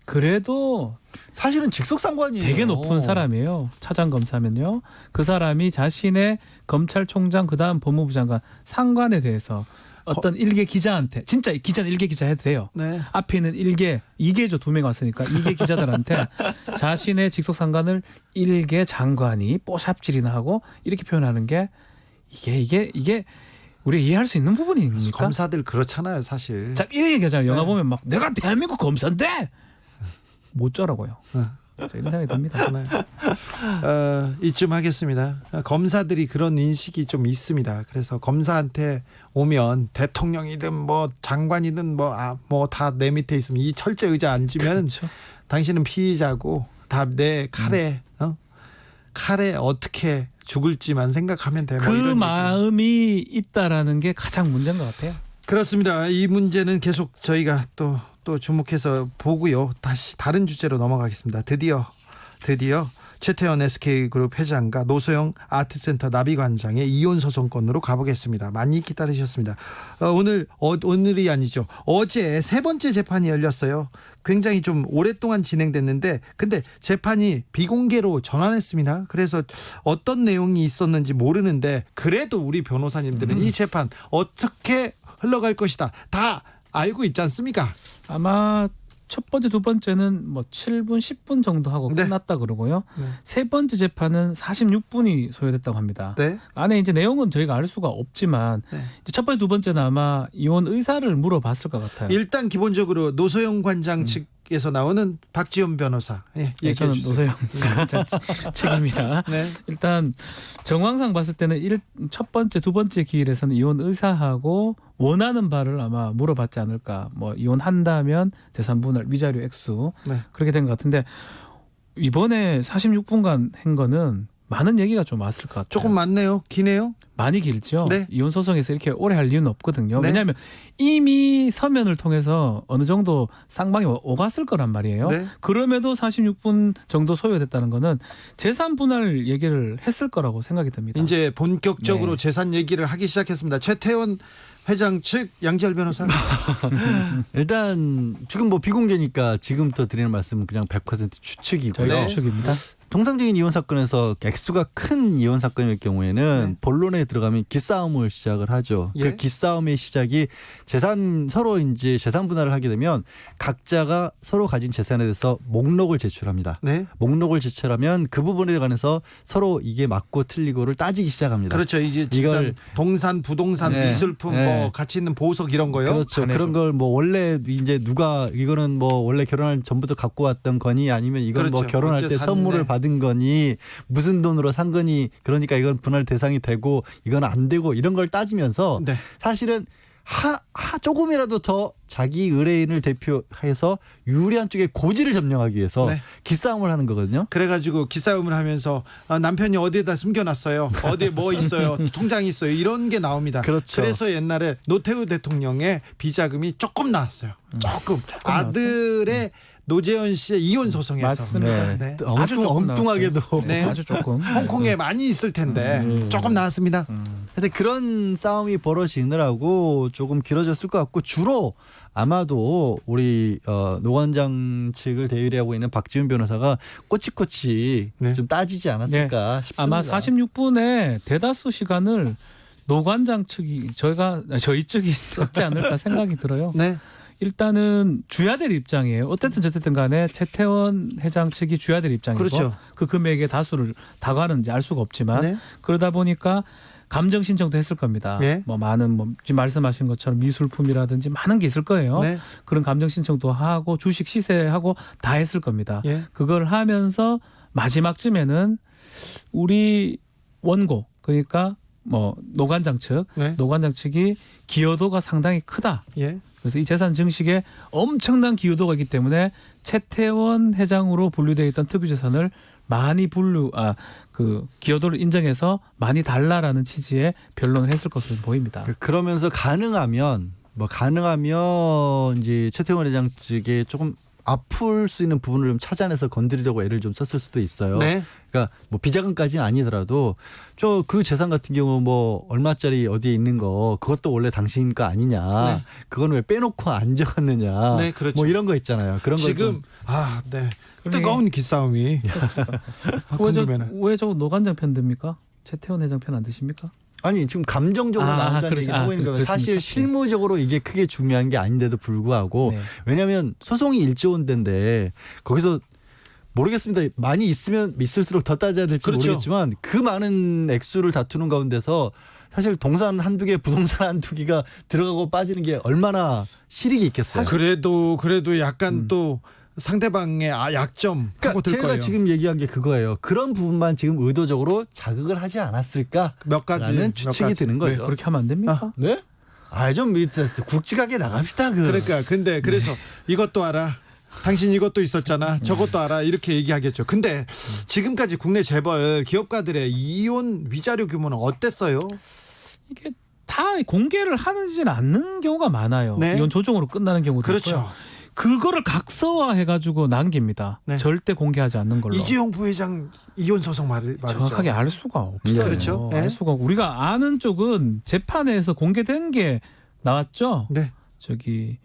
그래도 사실은 직속상관이에요. 되게 높은 사람이에요. 차장검사면요. 그 사람이 자신의 검찰총장 그다음 법무부 장관 상관에 대해서 어떤 일개 기자한테 진짜 기자는 일개 기자 해도 돼요. 네. 앞에 있는 2개죠. 2명 왔으니까 2개 기자들한테 자신의 직속 상관을 1개 장관이 뽀샵질이나 하고 이렇게 표현하는 게 이게 우리가 이해할 수 있는 부분입니까? 검사들 그렇잖아요, 사실. 자, 이런 얘기하잖아요. 영화 네. 보면 막 내가 대한민국 검사인데 못 쩌라고요. 이런 생각이 듭니다. 네. 이쯤 하겠습니다. 검사들이 그런 인식이 좀 있습니다. 그래서 검사한테 오면 대통령이든 뭐 장관이든 뭐 다 내 밑에 있으면 이 철제 의자 앉으면 그렇죠. 당신은 피의자고 다 내 칼에 어떻게 죽을지만 생각하면 돼. 그 뭐 이런 마음이 있다라는 게 가장 문제인 것 같아요. 그렇습니다. 이 문제는 계속 저희가 또 주목해서 보고요. 다시 다른 주제로 넘어가겠습니다. 드디어 최태원 SK그룹 회장과 노소영 아트센터 나비관장의 이혼 소송권으로 가보겠습니다. 많이 기다리셨습니다. 오늘이 아니죠. 어제 세 번째 재판이 열렸어요. 굉장히 좀 오랫동안 진행됐는데 근데 재판이 비공개로 전환했습니다. 그래서 어떤 내용이 있었는지 모르는데 그래도 우리 변호사님들은 이 재판 어떻게 흘러갈 것이다 다 알고 있지 않습니까? 아마 첫 번째, 두 번째는 뭐 7분, 10분 정도 하고 네. 끝났다 그러고요. 네. 세 번째 재판은 46분이 소요됐다고 합니다. 네. 안에 이제 내용은 저희가 알 수가 없지만 네. 이제 첫 번째, 두 번째는 아마 이혼 의사를 물어봤을 것 같아요. 일단 기본적으로 노소영 관장 측에서 나오는 박지원 변호사 얘기해 저는 주세요. 노소영 측입니다. 네. 일단 정황상 봤을 때는 첫 번째, 두 번째 기일에서는 이혼 의사하고 원하는 바를 아마 물어봤지 않을까. 뭐 이혼한다면 재산 분할, 위자료 액수 네. 그렇게 된 것 같은데 이번에 46분간 한 거는 많은 얘기가 좀 왔을 것 같아요. 조금 많네요. 기네요. 많이 길죠. 네. 이혼 소송에서 이렇게 오래 할 이유는 없거든요. 네. 왜냐하면 이미 서면을 통해서 어느 정도 쌍방이 오갔을 거란 말이에요. 네. 그럼에도 46분 정도 소요됐다는 거는 재산 분할 얘기를 했을 거라고 생각이 듭니다. 이제 본격적으로 네. 재산 얘기를 하기 시작했습니다. 최태원 회장 측 양지열 변호사. 일단 지금 뭐 비공개니까 지금부터 드리는 말씀은 그냥 100% 추측이고요. 저희 네. 추측입니다. 통상적인 이혼 사건에서 액수가 큰 이혼 사건일 경우에는 네. 본론에 들어가면 기싸움을 시작을 하죠. 예. 그 기싸움의 시작이 서로 이제 재산 분할을 하게 되면 각자가 서로 가진 재산에 대해서 목록을 제출합니다. 네. 목록을 제출하면 그 부분에 관해서 서로 이게 맞고 틀리고를 따지기 시작합니다. 그렇죠. 이제 이걸- 지금 동산, 부동산, 네. 미술품, 네. 뭐 가치 있는 보석 이런 거요. 그렇죠. 안에서. 그런 걸 뭐 원래 이제 누가 이거는 뭐 원래 결혼할 전부터 갖고 왔던 거니 아니면 이건 뭐 그렇죠. 결혼할 언제 때 선물을 샀네. 받은 거니 무슨 돈으로 산 거니 그러니까 이건 분할 대상이 되고 이건 안 되고 이런 걸 따지면서 네. 사실은 조금이라도 더 자기 의뢰인을 대표해서 유리한 쪽에 고지를 점령하기 위해서 네. 기싸움을 하는 거거든요. 그래가지고 기싸움을 하면서 남편이 어디에다 숨겨놨어요. 어디에 뭐 있어요. 통장이 있어요. 이런 게 나옵니다. 그렇죠. 그래서 옛날에 노태우 대통령의 비자금이 조금 나왔어요. 조금 아들의 노재현 씨의 이혼 소송에서. 맞습니다. 네. 아주 조금 엉뚱하게도 네. 아주 조금. 홍콩에 많이 있을 텐데 조금 나왔습니다. 하여튼 그런 싸움이 벌어지느라고 조금 길어졌을 것 같고 주로 아마도 우리 노관장 측을 대리하고 있는 박지훈 변호사가 꼬치꼬치 네. 좀 따지지 않았을까 싶습니다. 아마 46분의 대다수 시간을 노관장 측이 저희 측이 썼지 않을까 생각이 들어요. 네. 일단은 쥐어야 될 입장이에요. 어쨌든 저쨌든 간에 최태원 회장 측이 쥐어야 될 입장이고 그렇죠. 그 금액의 다수를 다가는지 알 수가 없지만 네. 그러다 보니까 감정 신청도 했을 겁니다. 네. 뭐 많은 지금 말씀하신 것처럼 미술품이라든지 많은 게 있을 거예요. 네. 그런 감정 신청도 하고 주식 시세하고 다 했을 겁니다. 예. 그걸 하면서 마지막쯤에는 우리 원고 그러니까 뭐 노관장 측이 기여도가 상당히 크다. 예. 그래서 이 재산 증식에 엄청난 기여도가 있기 때문에 최태원 회장으로 분류되어 있던 특유재산을 많이 그 기여도를 인정해서 많이 달라라는 취지의 변론을 했을 것으로 보입니다. 그러면서 가능하면 이제 최태원 회장 측에 조금 아플 수 있는 부분을 좀 찾아내서 건드리려고 애를 좀 썼을 수도 있어요. 네. 그러니까 뭐 비자금까지는 아니더라도 그 재산 같은 경우 뭐 얼마짜리 어디에 있는 거 그것도 원래 당신 거 아니냐. 네. 그건 왜 빼놓고 안 적었느냐. 네, 그렇죠. 뭐 이런 거 있잖아요. 그런 거 지금 네. 뜨거운 기싸움이. 궁금해요. 왜 저 노관장 편 듭니까? 최태원 회장 편 안 드십니까? 아니 지금 감정적으로 나온다는 얘기를 하고 있는 거예요. 사실 실무적으로 이게 크게 중요한 게 아닌데도 불구하고 네. 왜냐하면 소송이 1조 원대인데 거기서 모르겠습니다. 많이 있으면 있을수록 더 따져야 될지 그렇죠. 모르겠지만 그 많은 액수를 다투는 가운데서 사실 동산 한두 개, 부동산 한두 개가 들어가고 빠지는 게 얼마나 실익이 있겠어요. 그래도 약간 또 상대방의 약점 하고 그러니까 들 제가 거예요. 지금 얘기한 게 그거예요. 그런 부분만 지금 의도적으로 자극을 하지 않았을까? 몇 가지 라는 추측이 드는 왜 거죠. 그렇게 하면 안 됩니까? 네? 좀 굵직하게 나갑시다. 그러니까 그래서 이것도 알아. 당신 이것도 있었잖아. 저것도 알아. 이렇게 얘기하겠죠. 근데 지금까지 국내 재벌 기업가들의 이혼 위자료 규모는 어땠어요? 이게 다 공개를 하지는 않는 경우가 많아요. 네. 이혼 조정으로 끝나는 경우도 그렇죠. 있고요. 그거를 각서화해가지고 남깁니다. 네. 절대 공개하지 않는 걸로. 이재용 부회장 이혼 소송 말이죠. 정확하게 알 수가 없어요. 그렇죠. 네. 알 수가 없고. 우리가 아는 쪽은 재판에서 공개된 게 나왔죠. 네. 저기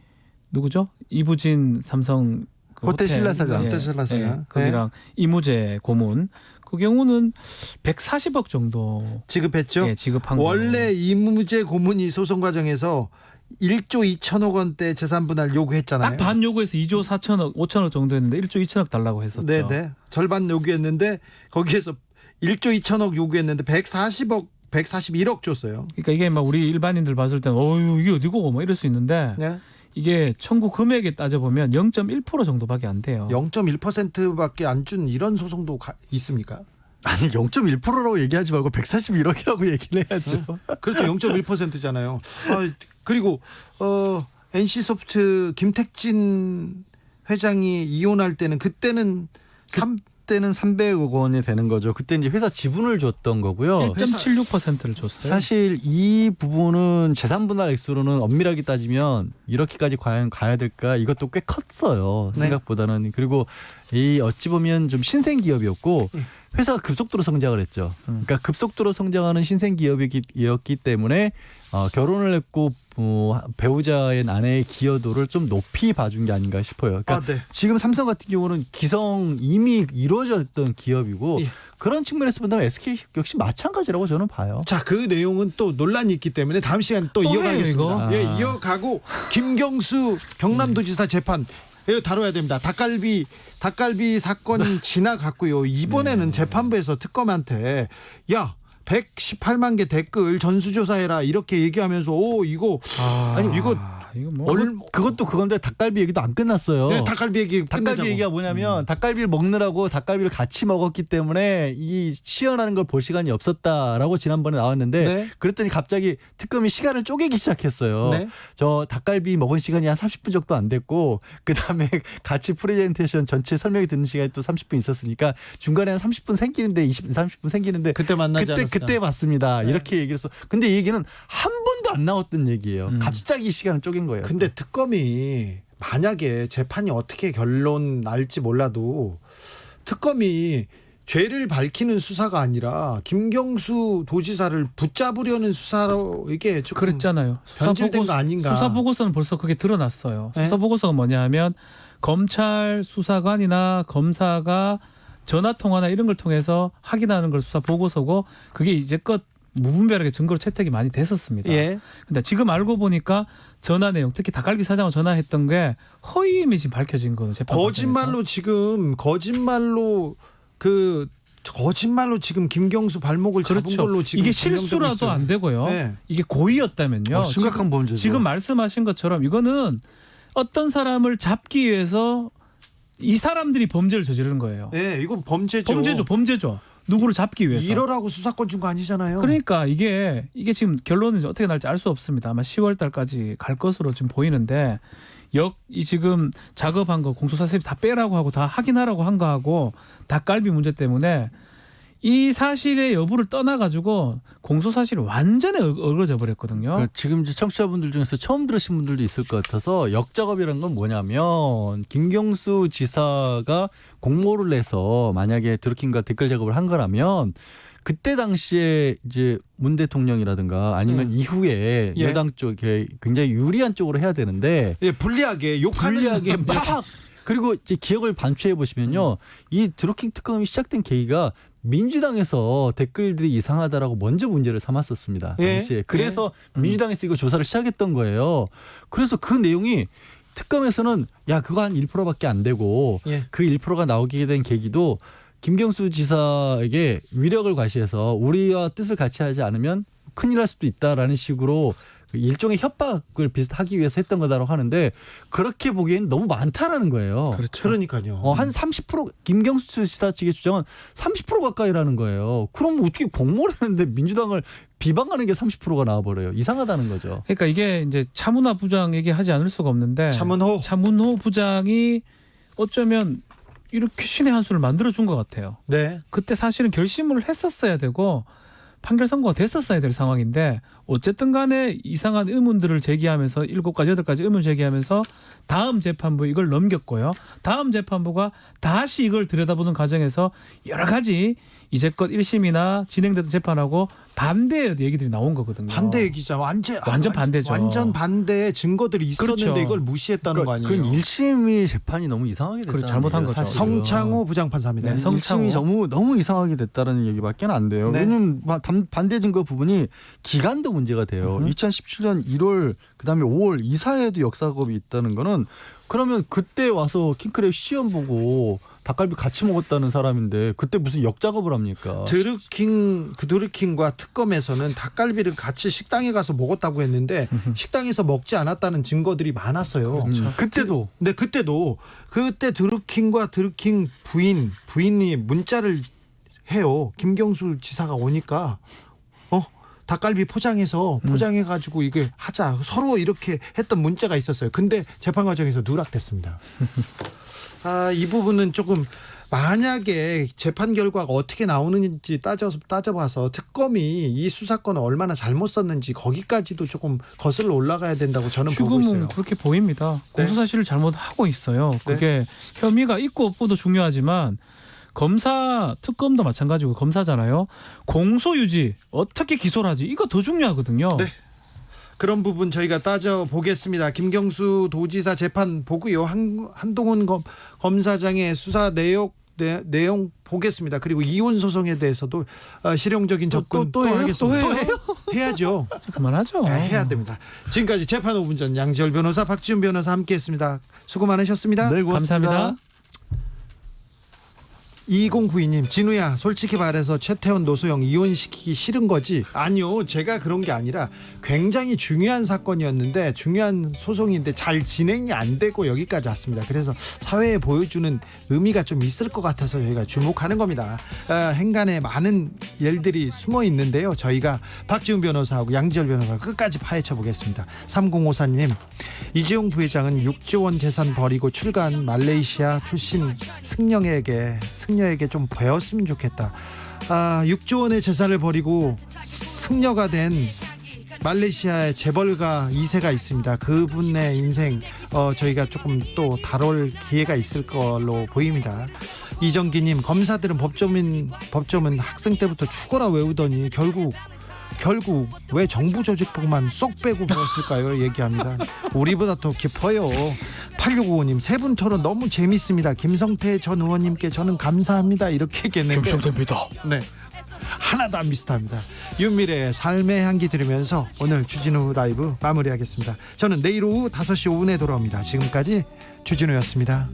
누구죠? 이부진 삼성 그 호텔 신라 사장. 호텔 신라 사장. 네. 거기랑 이무재 고문. 그 경우는 140억 정도 지급했죠. 지급한 원래 이무재 고문이 소송 과정에서 1조 2천억 원대 재산 분할 요구했잖아요. 딱 반 요구해서 2조 4천억, 5천억 정도 했는데 1조 2천억 달라고 했었죠. 네. 절반 요구했는데 거기에서 1조 2천억 요구했는데 141억 줬어요. 그러니까 이게 막 우리 일반인들 봤을 때는 이게 어디고 뭐 이럴 수 있는데 네. 이게 청구 금액에 따져보면 0.1% 정도밖에 안 돼요. 0.1%밖에 안 준 이런 소송도 있습니까? 아니 0.1%라고 얘기하지 말고 141억이라고 얘기를 해야죠. 그래도 0.1%잖아요. 그리고 NC소프트 김택진 회장이 이혼할 때는 그때는 300억 원이 되는 거죠. 그때 이제 회사 지분을 줬던 거고요. 1.76%를 줬어요. 사실 이 부분은 재산 분할 액수로는 엄밀하게 따지면 이렇게까지 과연 가야 될까? 이것도 꽤 컸어요. 네. 생각보다는. 그리고 이 어찌 보면 좀 신생 기업이었고 회사가 급속도로 성장을 했죠. 그러니까 급속도로 성장하는 신생 기업이었기 때문에 결혼을 했고 배우자의 아내의 기여도를 좀 높이 봐준 게 아닌가 싶어요. 그러니까 네. 지금 삼성 같은 경우는 기성 이미 이루어져 있던 기업이고 예. 그런 측면에서 본다면 SK 역시 마찬가지라고 저는 봐요. 자, 그 내용은 또 논란이 있기 때문에 다음 시간에 또 이어가겠습니다. 해요, 예, 이어가고 김경수 경남도지사 재판 이거 다뤄야 됩니다. 닭갈비 사건 지나갔고요. 이번에는 재판부에서 특검한테 118만 개 댓글 전수조사해라 이렇게 얘기하면서 이거 이거 뭐 그것도 그건데 닭갈비 얘기도 안 끝났어요. 네, 닭갈비 얘기 닭갈비 끝내자고. 얘기가 뭐냐면 닭갈비를 먹느라고 닭갈비를 같이 먹었기 때문에 이 시연하는 걸 볼 시간이 없었다라고 지난번에 나왔는데 네. 그랬더니 갑자기 특검이 시간을 쪼개기 시작했어요. 네. 저 닭갈비 먹은 시간이 한 30분 정도 안 됐고 그다음에 같이 프레젠테이션 전체 설명이 듣는 시간이 또 30분 있었으니까 중간에 한 30분 생기는데 20, 30분 생기는데 그때 만나지 않았어요. 그때 봤습니다. 네. 이렇게 얘기를 했어. 근데 이 얘기는 한 번도 안 나왔던 얘기예요. 갑자기 시간을 쪼갠 거예요. 근데 특검이 만약에 재판이 어떻게 결론 날지 몰라도 특검이 죄를 밝히는 수사가 아니라 김경수 도지사를 붙잡으려는 수사로 이게 조금 그랬잖아요. 변질된 거 아닌가. 수사 보고서는 벌써 그게 드러났어요. 네? 수사 보고서가 뭐냐 하면 검찰 수사관이나 검사가 전화 통화나 이런 걸 통해서 확인하는 걸 수사 보고서고 그게 이제껏 무분별하게 증거로 채택이 많이 됐었습니다. 예. 근데 지금 알고 보니까 전화 내용, 특히 닭갈비 사장을 전화했던 게 허위임이 지금 밝혀진 거예요. 재판 거짓말로 지금 거짓말로 지금 김경수 발목을 잡은 그렇죠. 걸로 지금 이게 증명되고 실수라도 있어요. 안 되고요. 네. 이게 고의였다면요. 심각한 범죄죠. 지금 말씀하신 것처럼 이거는 어떤 사람을 잡기 위해서 이 사람들이 범죄를 저지르는 거예요. 네, 이건 범죄죠. 범죄죠. 누구를 잡기 위해서. 이러라고 수사권 준 거 아니잖아요. 그러니까 이게 지금 결론은 어떻게 날지 알 수 없습니다. 아마 10월 달까지 갈 것으로 지금 보이는데 이 지금 작업한 거 공소사실 다 빼라고 하고 다 확인하라고 한 거하고 닭갈비 문제 때문에 이 사실의 여부를 떠나가지고 공소사실이 완전히 얼어져 버렸거든요. 그러니까 지금 이제 청취자분들 중에서 처음 들으신 분들도 있을 것 같아서 역작업이라는 건 뭐냐면 김경수 지사가 공모를 내서 만약에 드루킹과 댓글 작업을 한 거라면 그때 당시에 이제 문 대통령이라든가 아니면 이후에 예. 여당 쪽에 굉장히 유리한 쪽으로 해야 되는데 예, 불리하게 욕하는 불리하게 막 그리고 이제 기억을 반추해 보시면요. 이 드루킹 특검이 시작된 계기가 민주당에서 댓글들이 이상하다라고 먼저 문제를 삼았었습니다. 예. 당시에. 그래서 민주당에서 이거 조사를 시작했던 거예요. 그래서 그 내용이 특검에서는 야 그거 한 1%밖에 안 되고 예. 그 1%가 나오게 된 계기도 김경수 지사에게 위력을 과시해서 우리와 뜻을 같이 하지 않으면 큰일 날 수도 있다라는 식으로 일종의 협박을 하기 위해서 했던 거다라고 하는데 그렇게 보기엔 너무 많다라는 거예요. 그렇죠. 그러니까요. 한 30% 김경수 지사 측의 주장은 30% 가까이라는 거예요. 그럼 어떻게 공모를 했는데 민주당을 비방하는 게 30%가 나와버려요. 이상하다는 거죠. 그러니까 이게 이제 차문화 부장 얘기하지 않을 수가 없는데 차문호 부장이 어쩌면 이렇게 신의 한 수를 만들어준 것 같아요. 네. 그때 사실은 결심을 했었어야 되고 판결 선고가 됐었어야 될 상황인데 어쨌든 간에 이상한 의문들을 제기하면서 7가지 8가지 의문 제기하면서 다음 재판부 이걸 넘겼고요. 다음 재판부가 다시 이걸 들여다보는 과정에서 여러 가지 이제껏 1심이나 진행되던 재판하고 반대의 얘기들이 나온 거거든요. 반대 얘기죠. 완전 반대죠. 완전 반대의 증거들이 있었는데 그렇죠. 이걸 무시했다는 거 아니에요. 그건 1심이 재판이 너무 이상하게 됐다는 그렇죠. 잘못한 얘기예요, 거죠. 사실은. 성창호 부장판사입니다. 네, 성창호. 1심이 너무 이상하게 됐다는 얘기밖에 안 돼요. 네. 왜냐하면 반대 증거 부분이 기간도 문제가 돼요. 2017년 1월 그다음에 5월 이 사이에도 역사겁이 있다는 거는 그러면 그때 와서 킹크랩 시험 보고 닭갈비 같이 먹었다는 사람인데 그때 무슨 역작업을 합니까? 드루킹과 특검에서는 닭갈비를 같이 식당에 가서 먹었다고 했는데 식당에서 먹지 않았다는 증거들이 많았어요. 그때도 그때 드루킹과 드루킹 부인이 문자를 해요. 김경수 지사가 오니까 닭갈비 포장해가지고 이게 하자 서로 이렇게 했던 문자가 있었어요. 근데 재판 과정에서 누락됐습니다. 이 부분은 조금 만약에 재판 결과가 어떻게 나오는지 따져봐서 특검이 이 수사권을 얼마나 잘못 썼는지 거기까지도 조금 거슬러 올라가야 된다고 저는 보고 있어요. 지금은 그렇게 보입니다. 네. 공소사실을 잘못하고 있어요. 그게 혐의가 있고 없고도 중요하지만 검사 특검도 마찬가지고 검사잖아요. 공소유지 어떻게 기소를 하지 이거 더 중요하거든요. 네. 그런 부분 저희가 따져보겠습니다. 김경수 도지사 재판 보고요. 한동훈 검사장의 수사 내용 보겠습니다. 그리고 이혼 소송에 대해서도 실용적인 접근 또 하겠습니다. 해야죠. 그만하죠. 해야 됩니다. 지금까지 재판 5분 전 양지열 변호사 박지훈 변호사 함께했습니다. 수고 많으셨습니다. 네, 고맙습니다. 감사합니다. 2092님, 진우야, 솔직히 말해서 최태원 노소영 이혼시키기 싫은 거지? 아니요, 제가 그런 게 아니라 굉장히 중요한 사건이었는데, 중요한 소송인데 잘 진행이 안 되고 여기까지 왔습니다. 그래서 사회에 보여주는 의미가 좀 있을 것 같아서 저희가 주목하는 겁니다. 행간에 많은 일들이 숨어 있는데요, 저희가 박지훈 변호사하고 양지열 변호사가 끝까지 파헤쳐 보겠습니다. 3054님, 이재용 부회장은 6조 원 재산 버리고 출간 말레이시아 출신 승려에게 좀 배웠으면 좋겠다. 6조 원의 재산을 버리고 승려가 된 말레이시아의 재벌가 2세가 있습니다. 그분의 인생 저희가 조금 또 다룰 기회가 있을 걸로 보입니다. 이정기님, 검사들은 법조문 학생 때부터 죽어라 외우더니 결국 왜 정부 조직법만 쏙 빼고 배웠을까요? 얘기합니다. 우리보다 더 깊어요. 8655님, 세 분 토론 너무 재밌습니다. 김성태 전 의원님께 저는 감사합니다. 이렇게 얘기했는데 김성태입니다. 네, 하나도 안 비슷합니다. 윤미래의 삶의 향기 들으면서 오늘 주진우 라이브 마무리하겠습니다. 저는 내일 오후 5시 5분에 돌아옵니다. 지금까지 주진우였습니다.